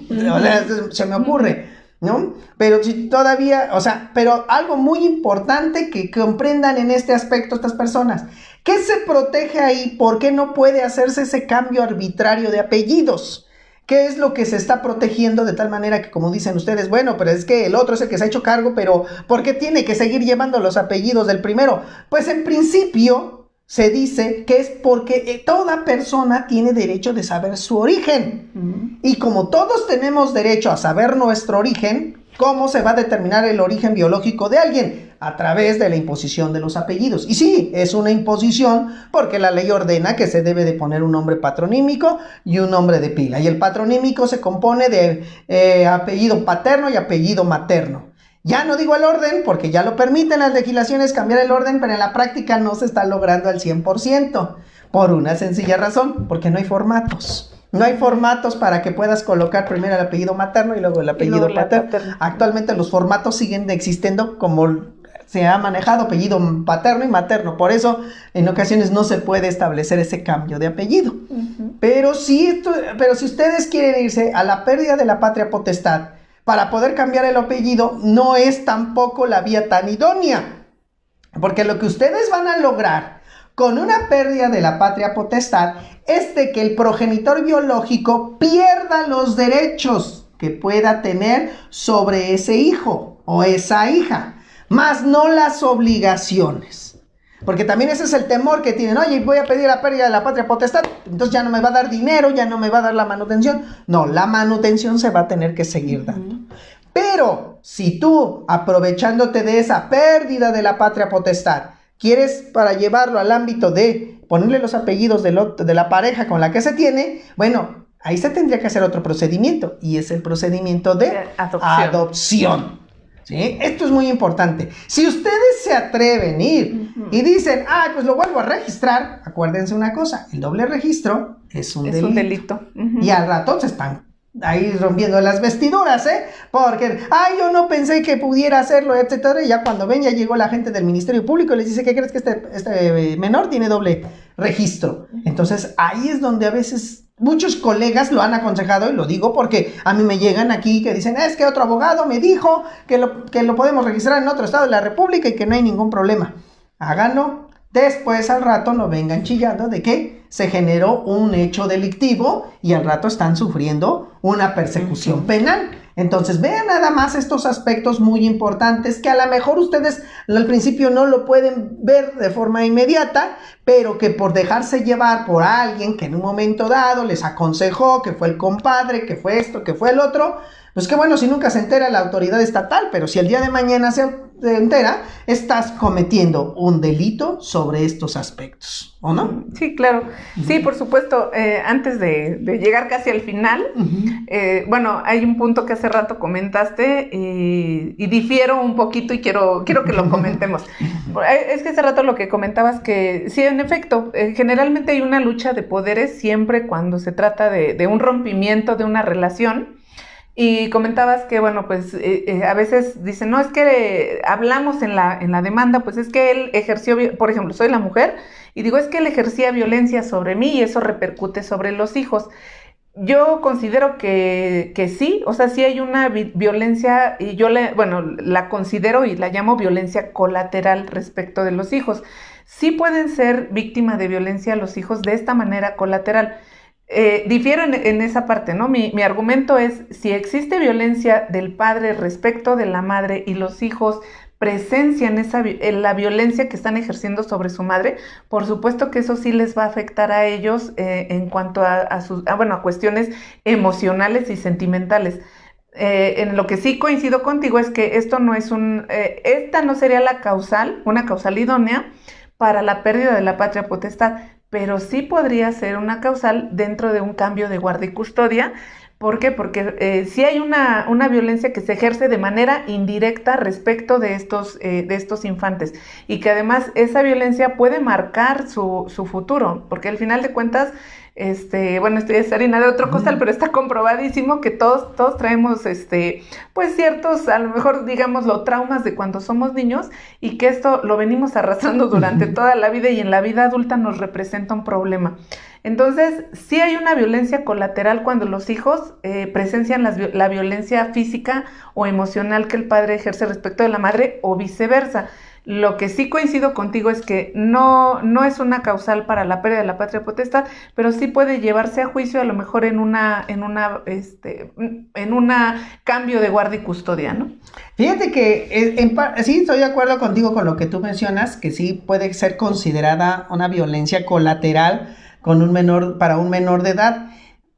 Se me ocurre, ¿no? Pero si todavía, o sea, pero algo muy importante que comprendan en este aspecto estas personas. ¿Qué se protege ahí? ¿Por qué no puede hacerse ese cambio arbitrario de apellidos? ¿Qué es lo que se está protegiendo de tal manera que, como dicen ustedes, bueno, pero es que el otro es el que se ha hecho cargo, pero ¿por qué tiene que seguir llevando los apellidos del primero? Pues en principio se dice que es porque toda persona tiene derecho de saber su origen. Uh-huh. Y como todos tenemos derecho a saber nuestro origen, ¿cómo se va a determinar el origen biológico de alguien? A través de la imposición de los apellidos. Y sí, es una imposición porque la ley ordena que se debe de poner un nombre patronímico y un nombre de pila. Y el patronímico se compone de apellido paterno y apellido materno. Ya no digo el orden porque ya lo permiten las legislaciones cambiar el orden, pero en la práctica no se está logrando al 100%. Por una sencilla razón, porque no hay formatos. No hay formatos para que puedas colocar primero el apellido materno y luego el apellido paterno. Actualmente los formatos siguen existiendo como se ha manejado apellido paterno y materno. Por eso en ocasiones no se puede establecer ese cambio de apellido. Uh-huh. Pero si ustedes quieren irse a la pérdida de la patria potestad para poder cambiar el apellido, no es tampoco la vía tan idónea. Porque lo que ustedes van a lograr con una pérdida de la patria potestad es de que el progenitor biológico pierda los derechos que pueda tener sobre ese hijo o esa hija, más no las obligaciones. Porque también ese es el temor que tienen. Oye, voy a pedir la pérdida de la patria potestad, entonces ya no me va a dar dinero, ya no me va a dar la manutención. No, la manutención se va a tener que seguir dando. Pero si tú, aprovechándote de esa pérdida de la patria potestad, quieres para llevarlo al ámbito de ponerle los apellidos de la pareja con la que se tiene, bueno, ahí se tendría que hacer otro procedimiento, y es el procedimiento de adopción. ¿Sí? Esto es muy importante. Si ustedes se atreven a ir y dicen, pues lo vuelvo a registrar, acuérdense una cosa, el doble registro es un delito. Uh-huh. Y al rato se están ahí rompiendo las vestiduras, porque, yo no pensé que pudiera hacerlo, etcétera, y ya cuando ven, ya llegó la gente del Ministerio Público y les dice, ¿qué crees que este menor tiene doble registro. Entonces, ahí es donde a veces muchos colegas lo han aconsejado, y lo digo porque a mí me llegan aquí que dicen, es que otro abogado me dijo que lo podemos registrar en otro estado de la República y que no hay ningún problema. Háganlo. Después al rato no vengan chillando de que se generó un hecho delictivo y al rato están sufriendo una persecución penal. Entonces vean nada más estos aspectos muy importantes que a lo mejor ustedes al principio no lo pueden ver de forma inmediata, pero que por dejarse llevar por alguien que en un momento dado les aconsejó, que fue el compadre, que fue esto, que fue el otro, pues qué bueno si nunca se entera la autoridad estatal, pero si el día de mañana se entera, estás cometiendo un delito sobre estos aspectos, ¿o no? Sí, claro. Sí, por supuesto. Antes de llegar casi al final, bueno, hay un punto que hace rato comentaste y difiero un poquito y quiero que lo comentemos. Es que hace rato lo que comentabas que, sí, en efecto, generalmente hay una lucha de poderes siempre cuando se trata de un rompimiento de una relación. Y comentabas que, bueno, pues a veces dicen, no, es que hablamos en la demanda, pues es que él ejerció, por ejemplo, soy la mujer, y digo, es que él ejercía violencia sobre mí y eso repercute sobre los hijos. Yo considero que sí, o sea, sí hay una violencia, y yo la considero y la llamo violencia colateral respecto de los hijos. Sí pueden ser víctimas de violencia los hijos de esta manera colateral. Difiero en esa parte, ¿no? Mi argumento es, si existe violencia del padre respecto de la madre y los hijos presencian la violencia que están ejerciendo sobre su madre, por supuesto que eso sí les va a afectar a ellos en cuanto a cuestiones emocionales y sentimentales. En lo que sí coincido contigo es que esto no es esta no sería una causal idónea para la pérdida de la patria potestad, pero sí podría ser una causal dentro de un cambio de guarda y custodia. ¿Por qué? Porque sí hay una violencia que se ejerce de manera indirecta respecto de estos infantes, y que además esa violencia puede marcar su futuro, porque al final de cuentas, esto ya es harina de otro costal, pero está comprobadísimo que todos traemos, pues ciertos, a lo mejor digámoslo, traumas de cuando somos niños, y que esto lo venimos arrastrando durante toda la vida y en la vida adulta nos representa un problema. Entonces, sí hay una violencia colateral cuando los hijos presencian la violencia física o emocional que el padre ejerce respecto de la madre o viceversa. Lo que sí coincido contigo es que no es una causal para la pérdida de la patria potestad, pero sí puede llevarse a juicio a lo mejor en una cambio de guarda y custodia, ¿no? Fíjate que sí estoy de acuerdo contigo con lo que tú mencionas, que sí puede ser considerada una violencia colateral para un menor de edad.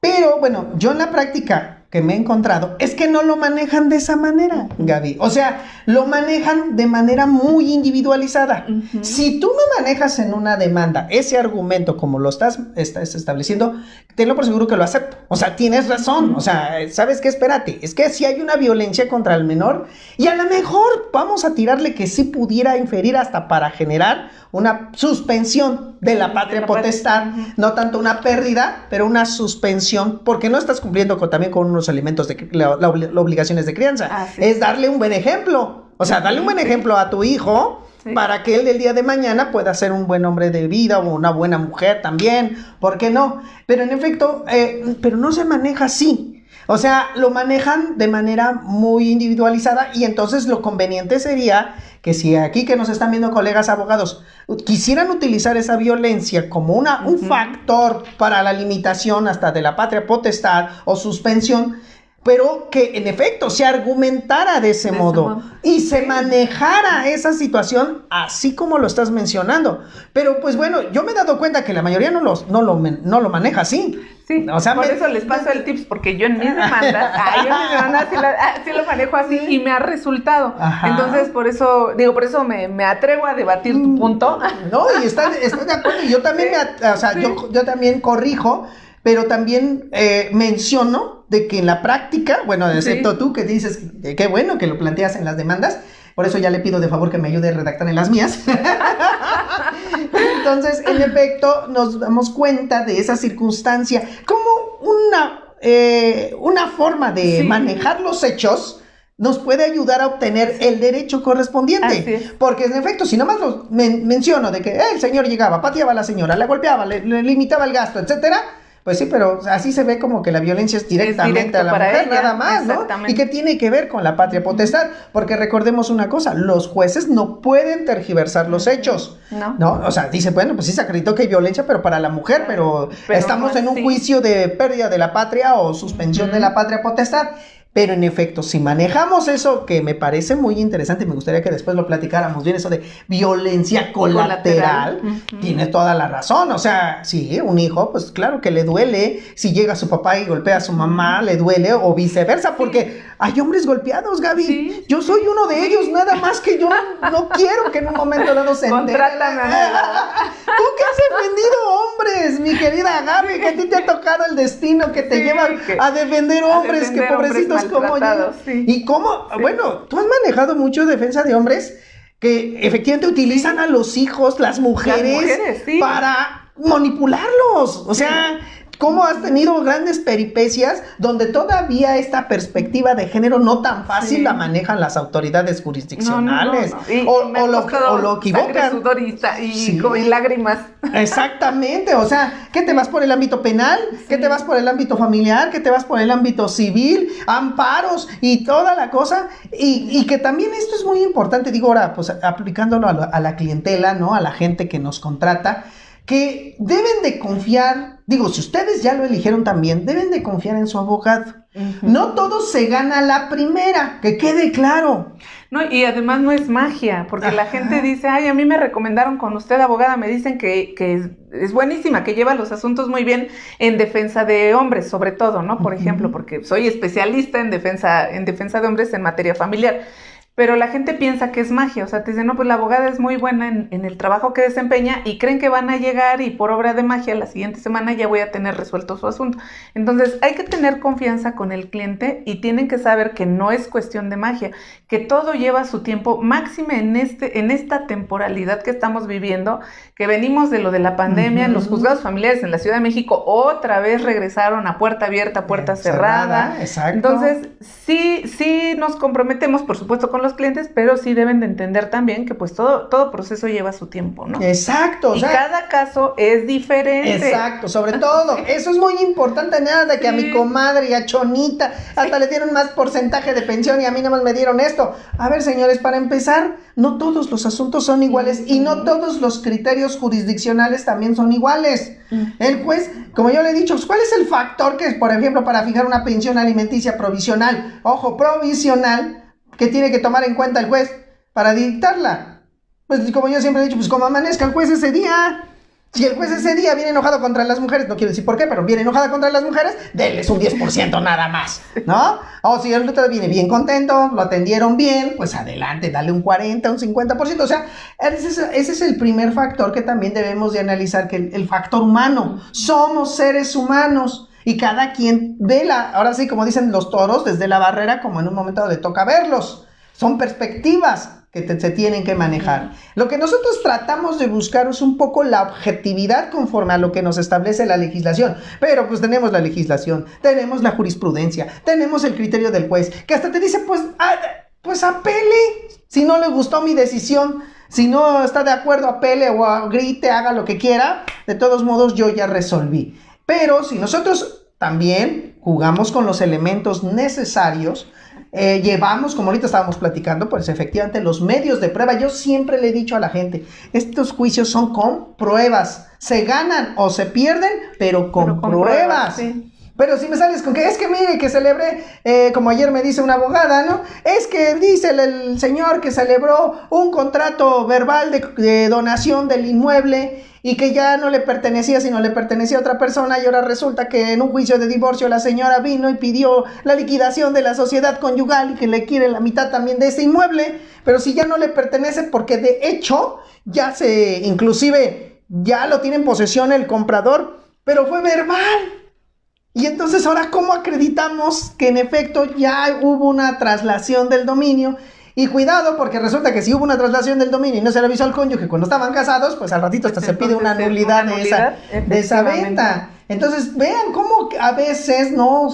Pero bueno, yo en la práctica que me he encontrado es que no lo manejan de esa manera, Gaby. O sea, lo manejan de manera muy individualizada. Uh-huh. Si tú no manejas en una demanda ese argumento como lo estás estableciendo, tenlo por seguro que lo acepto. O sea, tienes razón. Uh-huh. O sea, ¿sabes qué? Espérate. Es que si hay una violencia contra el menor, y a lo mejor vamos a tirarle que sí pudiera inferir hasta para generar una suspensión de la patria potestad, no tanto una pérdida, pero una suspensión, porque no estás cumpliendo también con unos elementos de las obligaciones de crianza. Sí. Es darle un buen ejemplo, o sea, darle un buen ejemplo a tu hijo, sí, para que él el día de mañana pueda ser un buen hombre de vida o una buena mujer también, ¿por qué no? Pero en efecto, pero no se maneja así. O sea, lo manejan de manera muy individualizada, y entonces lo conveniente sería que si aquí que nos están viendo colegas abogados quisieran utilizar esa violencia como un factor para la limitación hasta de la patria potestad o suspensión, pero que en efecto se argumentara de ese modo y se manejara esa situación así como lo estás mencionando. Pero pues bueno, yo me he dado cuenta que la mayoría no lo maneja así. Sí, o sea, por eso les paso el tips, porque yo en mis demandas, sí lo manejo así y me ha resultado. Ajá. Entonces, por eso me atrevo a debatir tu punto. No, y estoy de acuerdo, y yo también, yo también corrijo, pero también menciono de que en la práctica, bueno, excepto tú que dices que qué bueno que lo planteas en las demandas, por eso ya le pido de favor que me ayude a redactar en las mías. Entonces, en efecto, nos damos cuenta de esa circunstancia como una forma de manejar los hechos nos puede ayudar a obtener el derecho correspondiente. Así es. Porque en efecto, si nomás lo menciono de que el señor llegaba, pateaba a la señora, la golpeaba, le limitaba el gasto, etcétera, pues sí, pero así se ve como que la violencia es directamente a la mujer, ella, nada más, ¿no? Y que tiene que ver con la patria potestad, porque recordemos una cosa, los jueces no pueden tergiversar los hechos, ¿no? O sea, dice, bueno, pues sí se acreditó que hay violencia, pero para la mujer, pero estamos no en un juicio de pérdida de la patria o suspensión de la patria potestad. Pero en efecto, si manejamos eso, que me parece muy interesante, me gustaría que después lo platicáramos bien, eso de violencia colateral, tiene toda la razón. O sea, sí, un hijo, pues claro que le duele. Si llega su papá y golpea a su mamá, le duele, o viceversa, porque hay hombres golpeados, Gaby. Sí, yo soy uno de ellos, nada más que yo no quiero que en un momento dado se enteren. Contrátame. Tú que has defendido hombres, mi querida Gaby, que a ti te ha tocado el destino que te lleva a defender hombres, que pobrecitos como yo. Y cómo, bueno, tú has manejado mucho defensa de hombres que efectivamente utilizan a los hijos, las mujeres para manipularlos. O sea, cómo has tenido grandes peripecias donde todavía esta perspectiva de género no tan fácil la manejan las autoridades jurisdiccionales. O lo equivocan. Sangre, sudor y lágrimas. Exactamente, o sea, ¿qué te vas por el ámbito penal? ¿Qué te vas por el ámbito familiar? ¿Qué te vas por el ámbito civil? Amparos y toda la cosa. Y que también esto es muy importante, digo ahora, pues aplicándolo a la clientela, ¿no? A la gente que nos contrata, que deben de confiar, digo, si ustedes ya lo eligieron también, deben de confiar en su abogado. No todo se gana a la primera, que quede claro. No, y además no es magia, porque la gente dice, ay, a mí me recomendaron con usted, abogada, me dicen que es buenísima, que lleva los asuntos muy bien en defensa de hombres, sobre todo, ¿no? Por ejemplo, porque soy especialista en defensa de hombres en materia familiar. Pero la gente piensa que es magia, o sea, te dicen, no, pues la abogada es muy buena en el trabajo que desempeña y creen que van a llegar y por obra de magia la siguiente semana ya voy a tener resuelto su asunto. Entonces hay que tener confianza con el cliente y tienen que saber que no es cuestión de magia, que todo lleva su tiempo, máxime en esta temporalidad que estamos viviendo, que venimos de lo de la pandemia, los juzgados familiares en la Ciudad de México otra vez regresaron a puerta abierta, puerta cerrada. Exacto. Entonces sí nos comprometemos, por supuesto, con los clientes, pero sí deben de entender también que pues todo proceso lleva su tiempo, ¿no? Exacto. Y cada caso es diferente. Exacto, sobre todo, eso es muy importante, nada de que a mi comadre y a Chonita hasta le dieron más porcentaje de pensión y a mí nada más me dieron esto. A ver, señores, para empezar, no todos los asuntos son iguales y no todos los criterios jurisdiccionales también son iguales. El juez, como yo le he dicho, ¿cuál es el factor que, por ejemplo, para fijar una pensión alimenticia provisional? Ojo, provisional, que tiene que tomar en cuenta el juez para dictarla. Pues como yo siempre he dicho, pues como amanezca el juez ese día. Si el juez ese día viene enojado contra las mujeres, no quiero decir por qué, pero viene enojado contra las mujeres, denles un 10% nada más, ¿no? O si el otro viene bien contento, lo atendieron bien, pues adelante, dale un 40, un 50%. O sea, ese es el primer factor que también debemos de analizar, que el factor humano. Somos seres humanos. Y cada quien ve ahora sí, como dicen los toros, desde la barrera, como en un momento le toca verlos. Son perspectivas que se tienen que manejar. Lo que nosotros tratamos de buscar es un poco la objetividad conforme a lo que nos establece la legislación. Pero pues tenemos la legislación, tenemos la jurisprudencia, tenemos el criterio del juez, que hasta te dice, pues apele. Si no le gustó mi decisión, si no está de acuerdo, apele o grite, haga lo que quiera. De todos modos, yo ya resolví. Pero si nosotros también jugamos con los elementos necesarios, llevamos, como ahorita estábamos platicando, pues efectivamente los medios de prueba. Yo siempre le he dicho a la gente, estos juicios son con pruebas, se ganan o se pierden, pero con pruebas. Sí. Pero si me sales con que es que mire que celebré, como ayer me dice una abogada, ¿no? Es que dice el señor que celebró un contrato verbal de donación del inmueble y que ya no le pertenecía, sino le pertenecía a otra persona, y ahora resulta que en un juicio de divorcio la señora vino y pidió la liquidación de la sociedad conyugal y que le quiere la mitad también de ese inmueble, pero si ya no le pertenece, porque de hecho ya inclusive ya lo tiene en posesión el comprador, pero fue verbal. Y entonces ahora, ¿cómo acreditamos que en efecto ya hubo una traslación del dominio? Y cuidado, porque resulta que si hubo una traslación del dominio y no se le avisó al cónyuge cuando estaban casados, pues al ratito hasta se pide una nulidad de esa venta. Entonces, vean cómo a veces no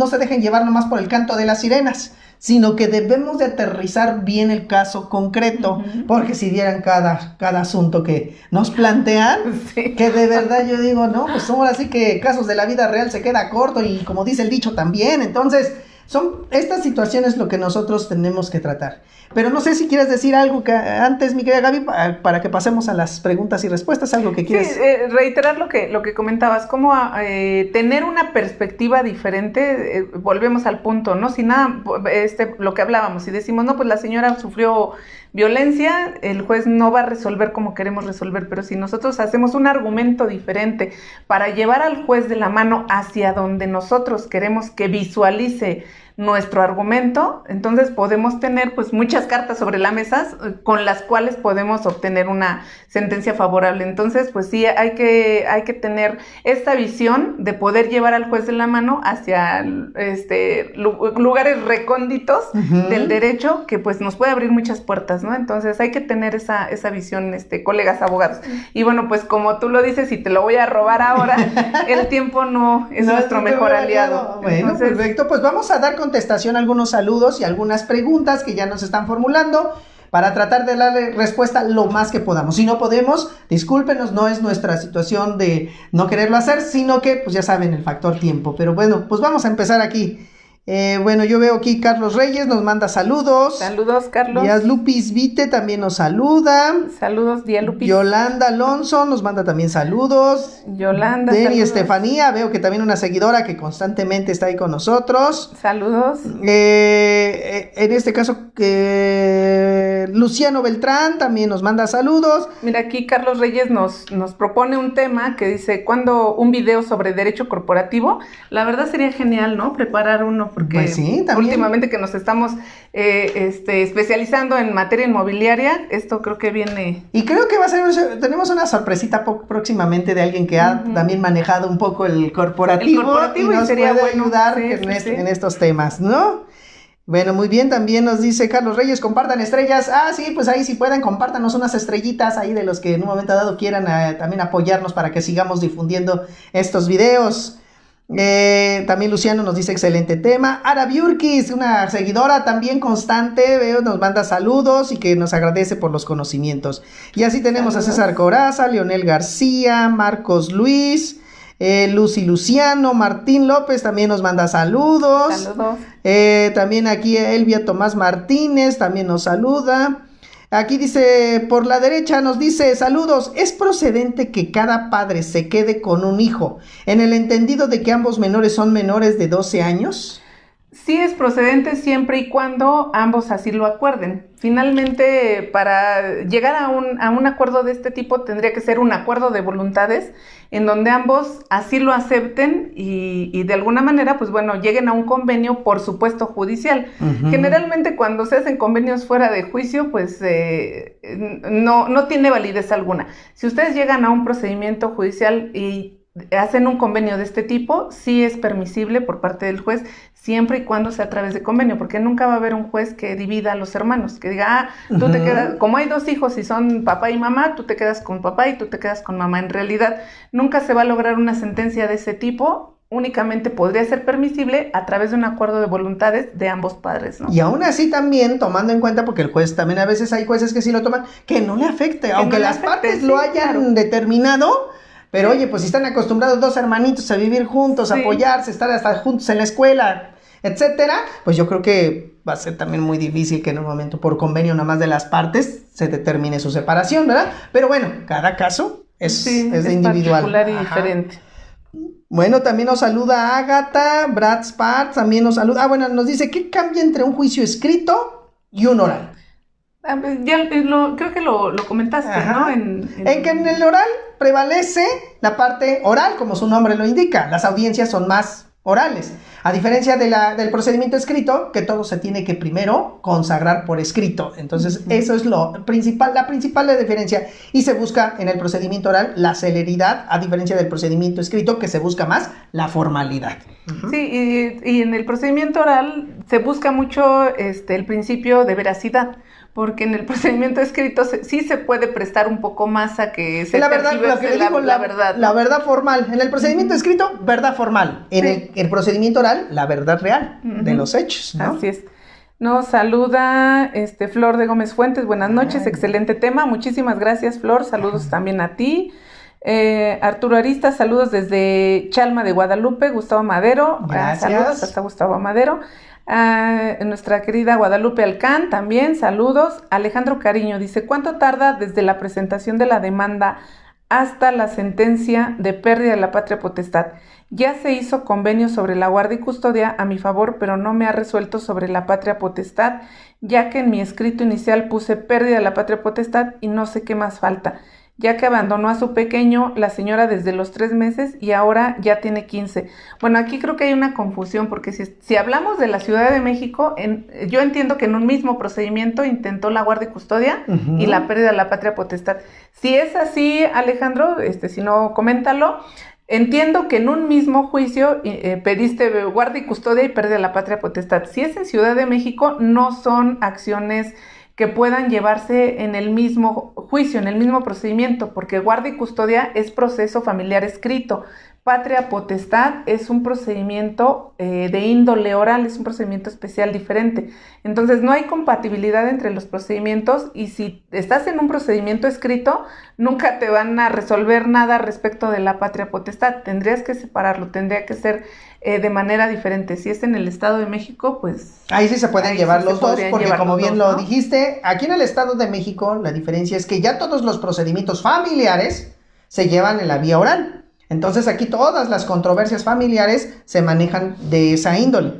se dejen llevar nomás por el canto de las sirenas, sino que debemos de aterrizar bien el caso concreto, porque si vieran cada asunto que nos plantean, sí, que de verdad yo digo, no, pues ahora sí que casos de la vida real se queda corto y como dice el dicho también, entonces son estas situaciones lo que nosotros tenemos que tratar. Pero no sé si quieres decir algo que antes, mi querida Gaby, para que pasemos a las preguntas y respuestas, algo que quieres. Sí, reiterar lo que comentabas, como tener una perspectiva diferente, volvemos al punto, ¿no? Si nada, lo que hablábamos, si decimos, no, pues la señora sufrió violencia, el juez no va a resolver como queremos resolver, pero si nosotros hacemos un argumento diferente para llevar al juez de la mano hacia donde nosotros queremos que visualice nuestro argumento, entonces podemos tener pues muchas cartas sobre la mesa con las cuales podemos obtener una sentencia favorable. Entonces pues sí hay que tener esta visión de poder llevar al juez de la mano hacia lugares recónditos del derecho que pues nos puede abrir muchas puertas, ¿no? Entonces hay que tener esa visión, colegas abogados. Y bueno, pues como tú lo dices y te lo voy a robar ahora, el tiempo no es nuestro mejor aliado. Bueno, entonces, perfecto, pues vamos a dar contestación a algunos saludos y algunas preguntas que ya nos están formulando para tratar de darle respuesta lo más que podamos. Si no podemos, discúlpenos, no es nuestra situación de no quererlo hacer, sino que, pues ya saben, el factor tiempo. Pero bueno, pues vamos a empezar aquí. Bueno, yo veo aquí Carlos Reyes nos manda saludos. Saludos, Carlos. Díaz Lupis Vite también nos saluda. Saludos, Díaz Lupis. Yolanda Alonso nos manda también saludos. Yolanda, Deni Estefanía, veo que también una seguidora que constantemente está ahí con nosotros. Saludos. En este caso, Luciano Beltrán también nos manda saludos. Mira, aquí Carlos Reyes nos propone un tema que dice, ¿cuándo un video sobre derecho corporativo? La verdad sería genial, ¿no? Preparar uno, porque pues sí, últimamente que nos estamos especializando en materia inmobiliaria, esto creo que viene... Y creo que va a ser, tenemos una sorpresita próximamente de alguien que ha también manejado un poco el corporativo y nos sería puede ayudar en estos temas, ¿no? Bueno, muy bien, también nos dice Carlos Reyes, compartan estrellas. Ah, sí, pues ahí si pueden, compártanos unas estrellitas ahí de los que en un momento dado quieran también apoyarnos para que sigamos difundiendo estos videos. También Luciano nos dice excelente tema. Ara Biurkis, una seguidora también constante, veo, nos manda saludos y que nos agradece por los conocimientos. Y así tenemos a César Coraza, Leonel García, Marcos Luis, Lucy Luciano, Martín López también nos manda saludos. Saludos. También aquí Elvia Tomás Martínez también nos saluda. Aquí dice, por la derecha nos dice, saludos, ¿es procedente que cada padre se quede con un hijo en el entendido de que ambos menores son menores de 12 años? Sí es procedente siempre y cuando ambos así lo acuerden. Finalmente, para llegar a un acuerdo de este tipo tendría que ser un acuerdo de voluntades en donde ambos así lo acepten y de alguna manera, pues bueno, lleguen a un convenio, por supuesto, judicial. Generalmente cuando se hacen convenios fuera de juicio, pues no tiene validez alguna. Si ustedes llegan a un procedimiento judicial y hacen un convenio de este tipo, sí es permisible por parte del juez, siempre y cuando sea a través de convenio, porque nunca va a haber un juez que divida a los hermanos, que diga, tú te quedas, como hay dos hijos y son papá y mamá, tú te quedas con papá y tú te quedas con mamá. En realidad, nunca se va a lograr una sentencia de ese tipo, únicamente podría ser permisible a través de un acuerdo de voluntades de ambos padres, ¿no? Y aún así también, tomando en cuenta, porque el juez también a veces hay jueces que sí lo toman, que no le afecte, aunque las partes lo hayan determinado. Pero oye, pues si están acostumbrados dos hermanitos a vivir juntos, a apoyarse, estar hasta juntos en la escuela, etcétera, pues yo creo que va a ser también muy difícil que en un momento por convenio nada más de las partes se determine su separación, ¿verdad? Pero bueno, cada caso es individual. Particular y diferente. Bueno, también nos saluda Ágata, Brad Sparks, también nos saluda. Bueno, nos dice, ¿qué cambia entre un juicio escrito y un oral? Ya creo que lo comentaste, ¿no? En que en el oral prevalece la parte oral, como su nombre lo indica. Las audiencias son más orales. A diferencia del procedimiento escrito, que todo se tiene que primero consagrar por escrito. Entonces, eso es la principal diferencia. Y se busca en el procedimiento oral la celeridad, a diferencia del procedimiento escrito, que se busca más la formalidad. Sí, y en el procedimiento oral se busca mucho el principio de veracidad. porque en el procedimiento escrito sí se puede prestar un poco más a que se la verdad, lo que le digo, la verdad, ¿no? La verdad formal. En el procedimiento escrito, verdad formal. En el procedimiento oral, la verdad real de los hechos, ¿no? Así es. Nos saluda Flor de Gómez Fuentes, buenas noches, excelente tema, muchísimas gracias, Flor, saludos también a ti. Arturo Arista, saludos desde Chalma de Guadalupe. Gustavo Madero, saludos hasta Gustavo Madero. Nuestra querida Guadalupe Alcán, también saludos. Alejandro Cariño dice, ¿cuánto tarda desde la presentación de la demanda hasta la sentencia de pérdida de la patria potestad? Ya se hizo convenio sobre la guardia y custodia a mi favor, pero no me ha resuelto sobre la patria potestad, ya que en mi escrito inicial puse pérdida de la patria potestad y no sé qué más falta, ya que abandonó a su pequeño la señora desde los 3 meses y ahora ya tiene 15. Bueno, aquí creo que hay una confusión, porque si hablamos de la Ciudad de México, yo entiendo que en un mismo procedimiento intentó la guardia y custodia y la pérdida de la patria potestad. Si es así, Alejandro, si no, coméntalo. Entiendo que en un mismo juicio pediste guardia y custodia y pérdida de la patria potestad. Si es en Ciudad de México, no son acciones que puedan llevarse en el mismo juicio, en el mismo procedimiento, porque guardia y custodia es proceso familiar escrito. Patria potestad es un procedimiento de índole oral, es un procedimiento especial diferente. Entonces no hay compatibilidad entre los procedimientos, y si estás en un procedimiento escrito, nunca te van a resolver nada respecto de la patria potestad. Tendrías que separarlo, tendría que ser de manera diferente. Si es en el Estado de México, pues... Ahí sí se pueden llevar los dos, porque como bien lo dijiste, aquí en el Estado de México la diferencia es que ya todos los procedimientos familiares se llevan en la vía oral. Entonces aquí todas las controversias familiares se manejan de esa índole.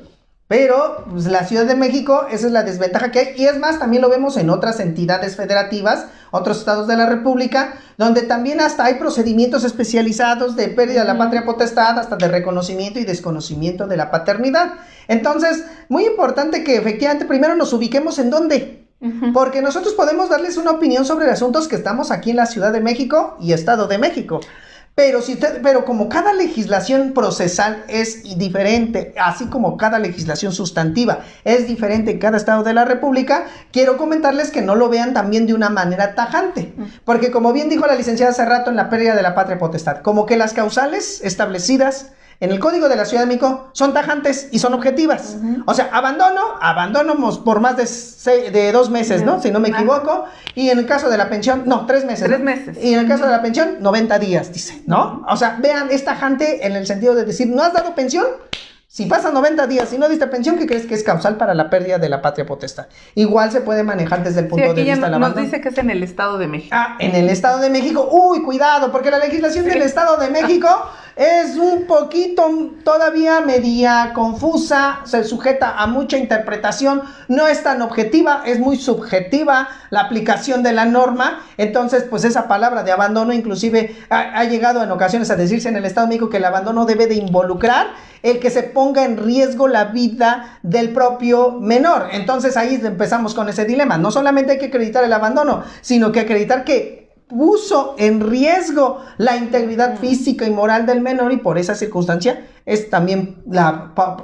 Pero pues, la Ciudad de México, esa es la desventaja que hay. Y es más, también lo vemos en otras entidades federativas, otros estados de la República, donde también hasta hay procedimientos especializados de pérdida de la patria potestad, hasta de reconocimiento y desconocimiento de la paternidad. Entonces, muy importante que efectivamente primero nos ubiquemos en dónde. Porque nosotros podemos darles una opinión sobre asuntos que estamos aquí en la Ciudad de México y Estado de México. Pero como cada legislación procesal es diferente, así como cada legislación sustantiva es diferente en cada estado de la República, quiero comentarles que no lo vean también de una manera tajante. Porque como bien dijo la licenciada hace rato en la pérdida de la patria potestad, como que las causales establecidas en el Código de la Ciudad de México son tajantes y son objetivas. O sea, abandonamos por más de 2 meses, ¿no? Si no me equivoco. Y en el caso de la pensión, no, 3 meses. 3 meses. Y en el caso de la pensión, 90 días, dice, ¿no? O sea, vean, es tajante en el sentido de decir, ¿no has dado pensión? Si pasan 90 días y no diste pensión, ¿qué crees que es causal para la pérdida de la patria potestad? Igual se puede manejar desde el punto de vista del abandono. Nos dice que es en el Estado de México. En el Estado de México, cuidado, porque la legislación del Estado de México es un poquito todavía media confusa, se sujeta a mucha interpretación, no es tan objetiva, es muy subjetiva la aplicación de la norma. Entonces, pues esa palabra de abandono inclusive ha llegado en ocasiones a decirse en el Estado de México que el abandono debe de involucrar el que se ponga en riesgo la vida del propio menor. Entonces ahí empezamos con ese dilema. No solamente hay que acreditar el abandono, sino que acreditar que puso en riesgo la integridad física y moral del menor, y por esa circunstancia es también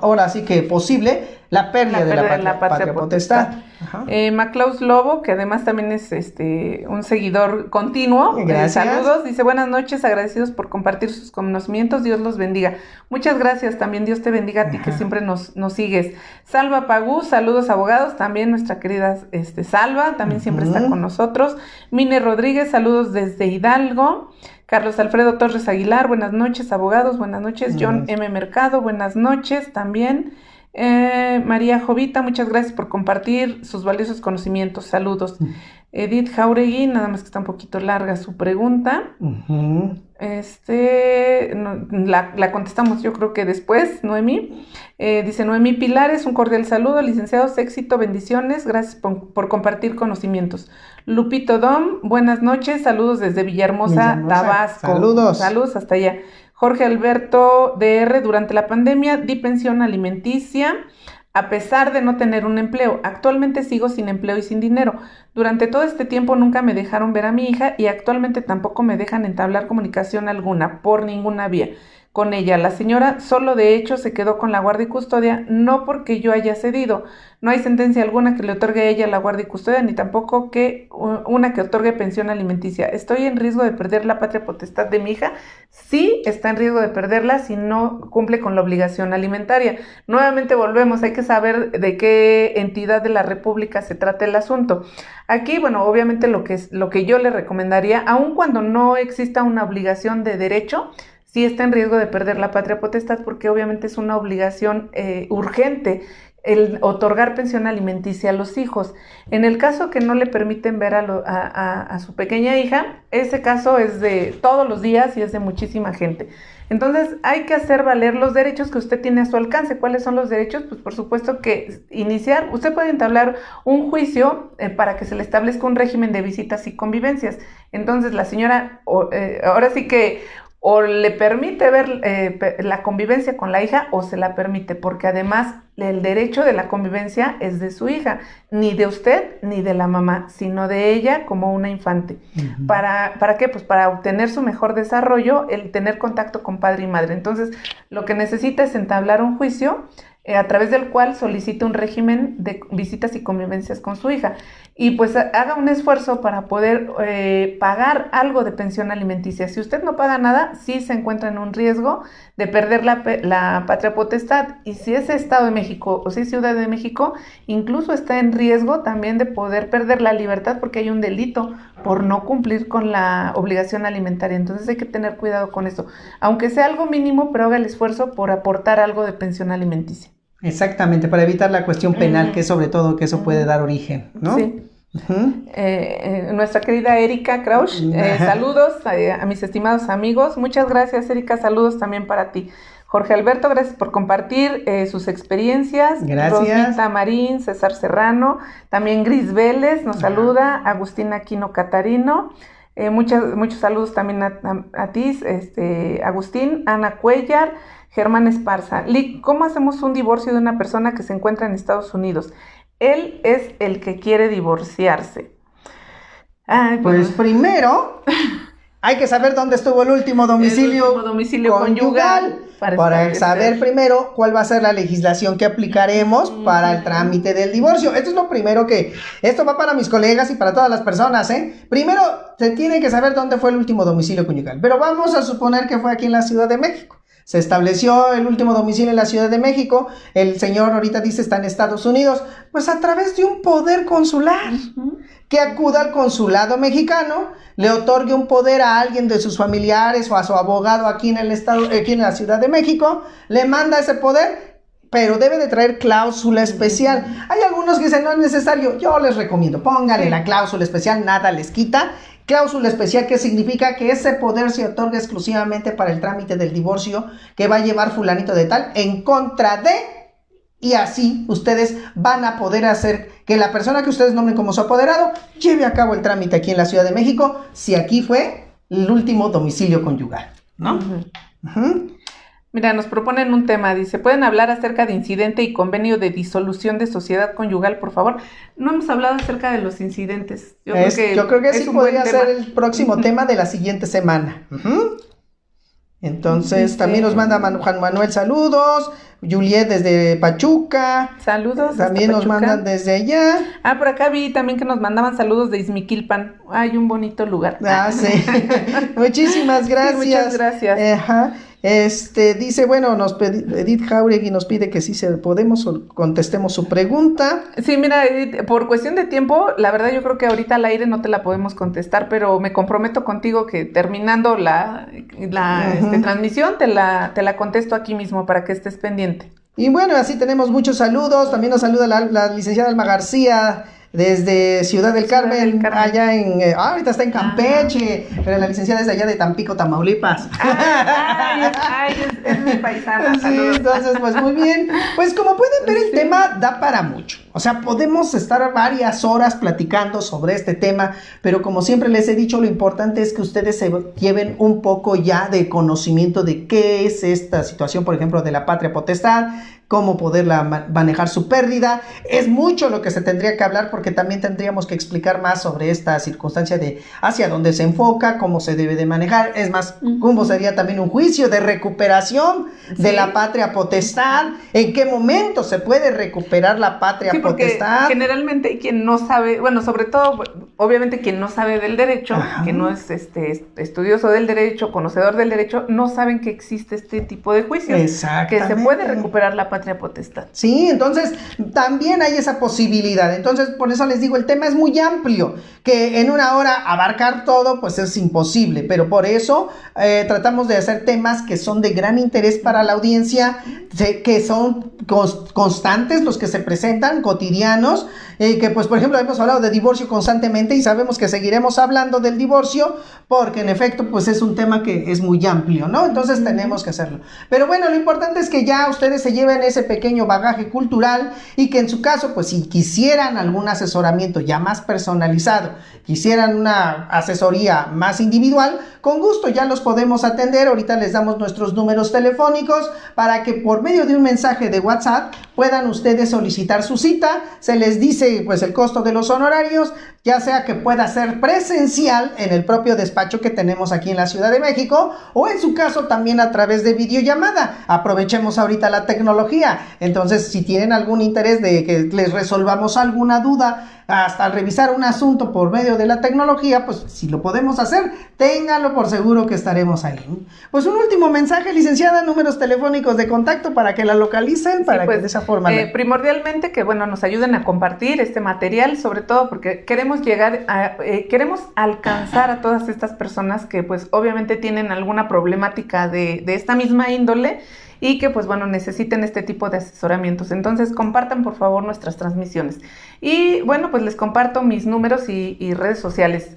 ahora sí que posible la pérdida de la patria potestad. Maclaus Lobo, que además también es un seguidor continuo. Gracias. Saludos, dice buenas noches, agradecidos por compartir sus conocimientos, Dios los bendiga. Muchas gracias, también Dios te bendiga a ti que siempre nos sigues. Salva Pagú, saludos abogados, también nuestra querida Salva, también siempre está con nosotros. Mine Rodríguez, saludos desde Hidalgo. Carlos Alfredo Torres Aguilar, buenas noches abogados, buenas noches. John M. Mercado, buenas noches también. María Jovita, muchas gracias por compartir sus valiosos conocimientos, saludos. Edith Jauregui, nada más que está un poquito larga su pregunta. La contestamos yo creo que después, Noemí. Dice Noemí Pilares, un cordial saludo, licenciados, éxito, bendiciones, gracias por compartir conocimientos. Lupito Dom, buenas noches, saludos desde Villahermosa, Tabasco. Saludos hasta allá. Jorge Alberto DR, durante la pandemia di pensión alimenticia a pesar de no tener un empleo. Actualmente sigo sin empleo y sin dinero. Durante todo este tiempo nunca me dejaron ver a mi hija y actualmente tampoco me dejan entablar comunicación alguna por ninguna vía. con ella. La señora solo de hecho se quedó con la guardia y custodia, no porque yo haya cedido. No hay sentencia alguna que le otorgue a ella la guardia y custodia, ni tampoco una que otorgue pensión alimenticia. ¿Estoy en riesgo de perder la patria potestad de mi hija? Sí, está en riesgo de perderla si no cumple con la obligación alimentaria. Nuevamente volvemos, hay que saber de qué entidad de la República se trata el asunto. Aquí, bueno, obviamente lo que yo le recomendaría, aun cuando no exista una obligación de derecho, sí está en riesgo de perder la patria potestad, porque obviamente es una obligación urgente el otorgar pensión alimenticia a los hijos. En el caso que no le permiten ver a su pequeña hija, ese caso es de todos los días y es de muchísima gente. Entonces hay que hacer valer los derechos que usted tiene a su alcance. ¿Cuáles son los derechos? Pues por supuesto que usted puede entablar un juicio para que se le establezca un régimen de visitas y convivencias. Entonces la señora, ahora sí que o le permite ver la convivencia con la hija o se la permite, porque además el derecho de la convivencia es de su hija, ni de usted ni de la mamá, sino de ella como una infante. Uh-huh. ¿Para qué? Pues para obtener su mejor desarrollo, el tener contacto con padre y madre. Entonces, lo que necesita es entablar un juicio a través del cual solicita un régimen de visitas y convivencias con su hija. Y pues haga un esfuerzo para poder pagar algo de pensión alimenticia. Si usted no paga nada, sí se encuentra en un riesgo de perder la patria potestad. Y si es Estado de México o si es Ciudad de México, incluso está en riesgo también de poder perder la libertad, porque hay un delito por no cumplir con la obligación alimentaria. Entonces hay que tener cuidado con eso. Aunque sea algo mínimo, pero haga el esfuerzo por aportar algo de pensión alimenticia. Exactamente, para evitar la cuestión penal, que sobre todo que eso puede dar origen, ¿no? Sí. Nuestra querida Erika Krausch, saludos a mis estimados amigos. Muchas gracias, Erika, saludos también para ti. Jorge Alberto, gracias por compartir sus experiencias. Gracias. Rosita Marín, César Serrano, también Gris Vélez nos saluda, Agustín Aquino Catarino. Muchos saludos también a ti, Agustín, Ana Cuellar, Germán Esparza. ¿Cómo hacemos un divorcio de una persona que se encuentra en Estados Unidos? Él es el que quiere divorciarse. Pues primero hay que saber dónde estuvo el último domicilio conyugal para saber primero cuál va a ser la legislación que aplicaremos para el trámite del divorcio. Esto es lo primero esto va para mis colegas y para todas las personas, ¿eh? Primero se tiene que saber dónde fue el último domicilio conyugal, pero vamos a suponer que fue aquí en la Ciudad de México. Se estableció el último domicilio en la Ciudad de México, el señor ahorita dice está en Estados Unidos, pues a través de un poder consular, que acuda al consulado mexicano, le otorgue un poder a alguien de sus familiares o a su abogado aquí en el estado, aquí en la Ciudad de México, le manda ese poder, pero debe de traer cláusula especial. Hay algunos que dicen no es necesario, yo les recomiendo, pónganle la cláusula especial, nada les quita. Cláusula especial, que significa que ese poder se otorga exclusivamente para el trámite del divorcio que va a llevar fulanito de tal en contra de, y así ustedes van a poder hacer que la persona que ustedes nombren como su apoderado lleve a cabo el trámite aquí en la Ciudad de México, si aquí fue el último domicilio conyugal, ¿no? Mira, nos proponen un tema, dice, ¿pueden hablar acerca de incidente y convenio de disolución de sociedad conyugal, por favor? No hemos hablado acerca de los incidentes. Yo creo que sí podría ser el próximo tema de la siguiente semana. Entonces, también nos manda Juan Manuel saludos, Juliet desde Pachuca. Saludos. También nos mandan desde allá. Por acá vi también que nos mandaban saludos de Izmiquilpan. Hay un bonito lugar. Sí. Muchísimas gracias. Sí, muchas gracias. Ajá. Dice, bueno, Edith Jauregui nos pide que sí podemos o contestemos su pregunta. Sí, mira, Edith, por cuestión de tiempo, la verdad yo creo que ahorita al aire no te la podemos contestar, pero me comprometo contigo que terminando la transmisión te la contesto aquí mismo para que estés pendiente. Y bueno, así tenemos muchos saludos. También nos saluda la licenciada Alma García desde Ciudad del Carmen, allá ahorita está en Campeche, pero la licenciada es de allá de Tampico, Tamaulipas. Es mi paisana. Sí, entonces, pues muy bien. Pues como pueden ver, el tema da para mucho. O sea, podemos estar varias horas platicando sobre este tema, pero como siempre les he dicho, lo importante es que ustedes se lleven un poco ya de conocimiento de qué es esta situación, por ejemplo, de la patria potestad, cómo poderla manejar su pérdida. Es mucho lo que se tendría que hablar porque también tendríamos que explicar más sobre esta circunstancia de hacia dónde se enfoca, cómo se debe de manejar, es más, cómo sería también un juicio de recuperación de la patria potestad, en qué momento se puede recuperar la patria potestad. Generalmente hay quien no sabe, bueno, sobre todo, obviamente quien no sabe del derecho, que no es estudioso del derecho, conocedor del derecho, no saben que existe este tipo de juicios. Exactamente. Que se puede recuperar la patria potestad. Sí, entonces también hay esa posibilidad. Entonces, por eso les digo, el tema es muy amplio, que en una hora abarcar todo, pues es imposible, pero por eso tratamos de hacer temas que son de gran interés para la audiencia, que son constantes los que se presentan, cotidianos, que pues por ejemplo hemos hablado de divorcio constantemente y sabemos que seguiremos hablando del divorcio porque en efecto pues es un tema que es muy amplio, ¿no? Entonces tenemos que hacerlo. Pero bueno, lo importante es que ya ustedes se lleven ese pequeño bagaje cultural y que en su caso pues si quisieran algún asesoramiento ya más personalizado, quisieran una asesoría más individual, con gusto ya los podemos atender. Ahorita les damos nuestros números telefónicos para que por medio de un mensaje de WhatsApp puedan ustedes solicitar su cita. Se les dice pues el costo de los honorarios, ya sea que pueda ser presencial en el propio despacho que tenemos aquí en la Ciudad de México o en su caso también a través de videollamada. Aprovechemos ahorita la tecnología. Entonces si tienen algún interés de que les resolvamos alguna duda, hasta revisar un asunto por medio de la tecnología, pues si lo podemos hacer, ténganlo por seguro que estaremos ahí. Pues un último mensaje, licenciada, números telefónicos de contacto para que la localicen, para que de esa forma... primordialmente que, bueno, nos ayuden a compartir este material, sobre todo porque queremos queremos alcanzar a todas estas personas que, pues, obviamente tienen alguna problemática de esta misma índole, y que pues bueno necesiten este tipo de asesoramientos. Entonces compartan por favor nuestras transmisiones y bueno pues les comparto mis números y redes sociales.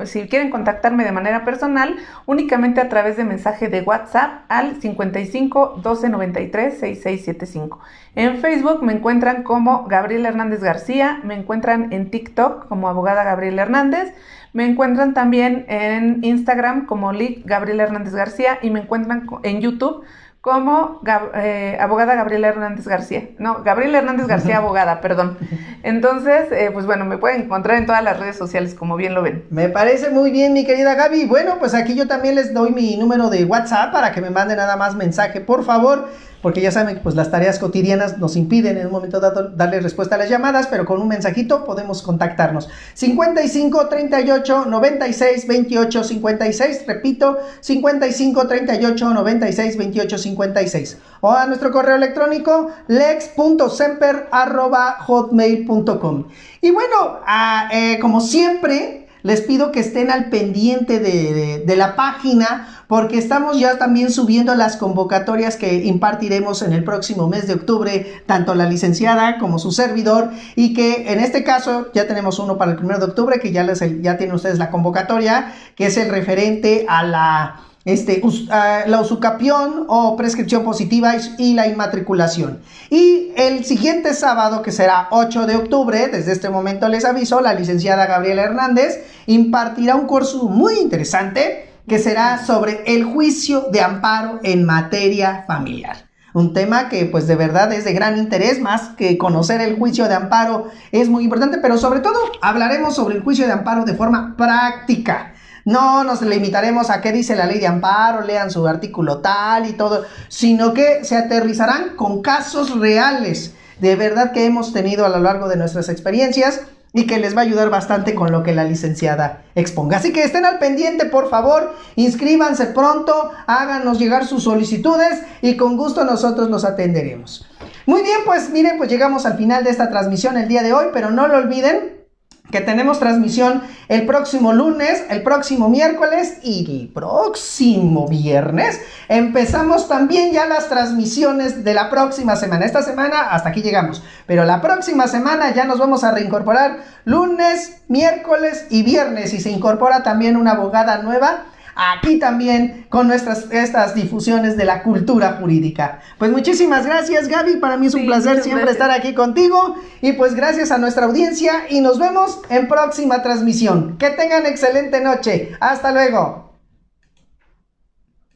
Si quieren contactarme de manera personal, únicamente a través de mensaje de WhatsApp al 55 12 93 6675. En Facebook me encuentran como Gabriela Hernández García, me encuentran en TikTok como abogada Gabriela Hernández, me encuentran también en Instagram como Lic Gabriela Hernández García y me encuentran en YouTube como abogada Gabriela Hernández García. No, Gabriela Hernández García, abogada, perdón. Entonces, pues bueno, me pueden encontrar en todas las redes sociales, como bien lo ven. Me parece muy bien, mi querida Gaby. Bueno, pues aquí yo también les doy mi número de WhatsApp para que me manden nada más mensaje, por favor, porque ya saben que pues las tareas cotidianas nos impiden en un momento dado darle respuesta a las llamadas, pero con un mensajito podemos contactarnos. 55 38 96 28 56, repito, 55 38 96 28 56, o a nuestro correo electrónico lex.semper@hotmail.com. Y bueno, como siempre, les pido que estén al pendiente de la página, porque estamos ya también subiendo las convocatorias que impartiremos en el próximo mes de octubre, tanto la licenciada como su servidor, y que en este caso ya tenemos uno para el 1 de octubre, que ya tienen ustedes la convocatoria, que es el referente a la usucapión o prescripción positiva y la inmatriculación. Y el siguiente sábado, que será 8 de octubre, desde este momento les aviso, la licenciada Gabriela Hernández impartirá un curso muy interesante que será sobre el juicio de amparo en materia familiar. Un tema que pues de verdad es de gran interés, más que conocer el juicio de amparo es muy importante, pero sobre todo hablaremos sobre el juicio de amparo de forma práctica. No nos limitaremos a qué dice la ley de amparo, lean su artículo tal y todo, sino que se aterrizarán con casos reales, de verdad que hemos tenido a lo largo de nuestras experiencias y que les va a ayudar bastante con lo que la licenciada exponga. Así que estén al pendiente, por favor, inscríbanse pronto, háganos llegar sus solicitudes y con gusto nosotros los atenderemos. Muy bien, pues miren, pues llegamos al final de esta transmisión el día de hoy, pero no lo olviden que tenemos transmisión el próximo lunes, el próximo miércoles y el próximo viernes. Empezamos también ya las transmisiones de la próxima semana. Esta semana hasta aquí llegamos, pero la próxima semana ya nos vamos a reincorporar lunes, miércoles y viernes, y se incorpora también una abogada nueva aquí también con estas difusiones de la cultura jurídica. Pues muchísimas gracias, Gaby, para mí es un placer siempre estar aquí contigo, y pues gracias a nuestra audiencia y nos vemos en próxima transmisión. Que tengan excelente noche, hasta luego.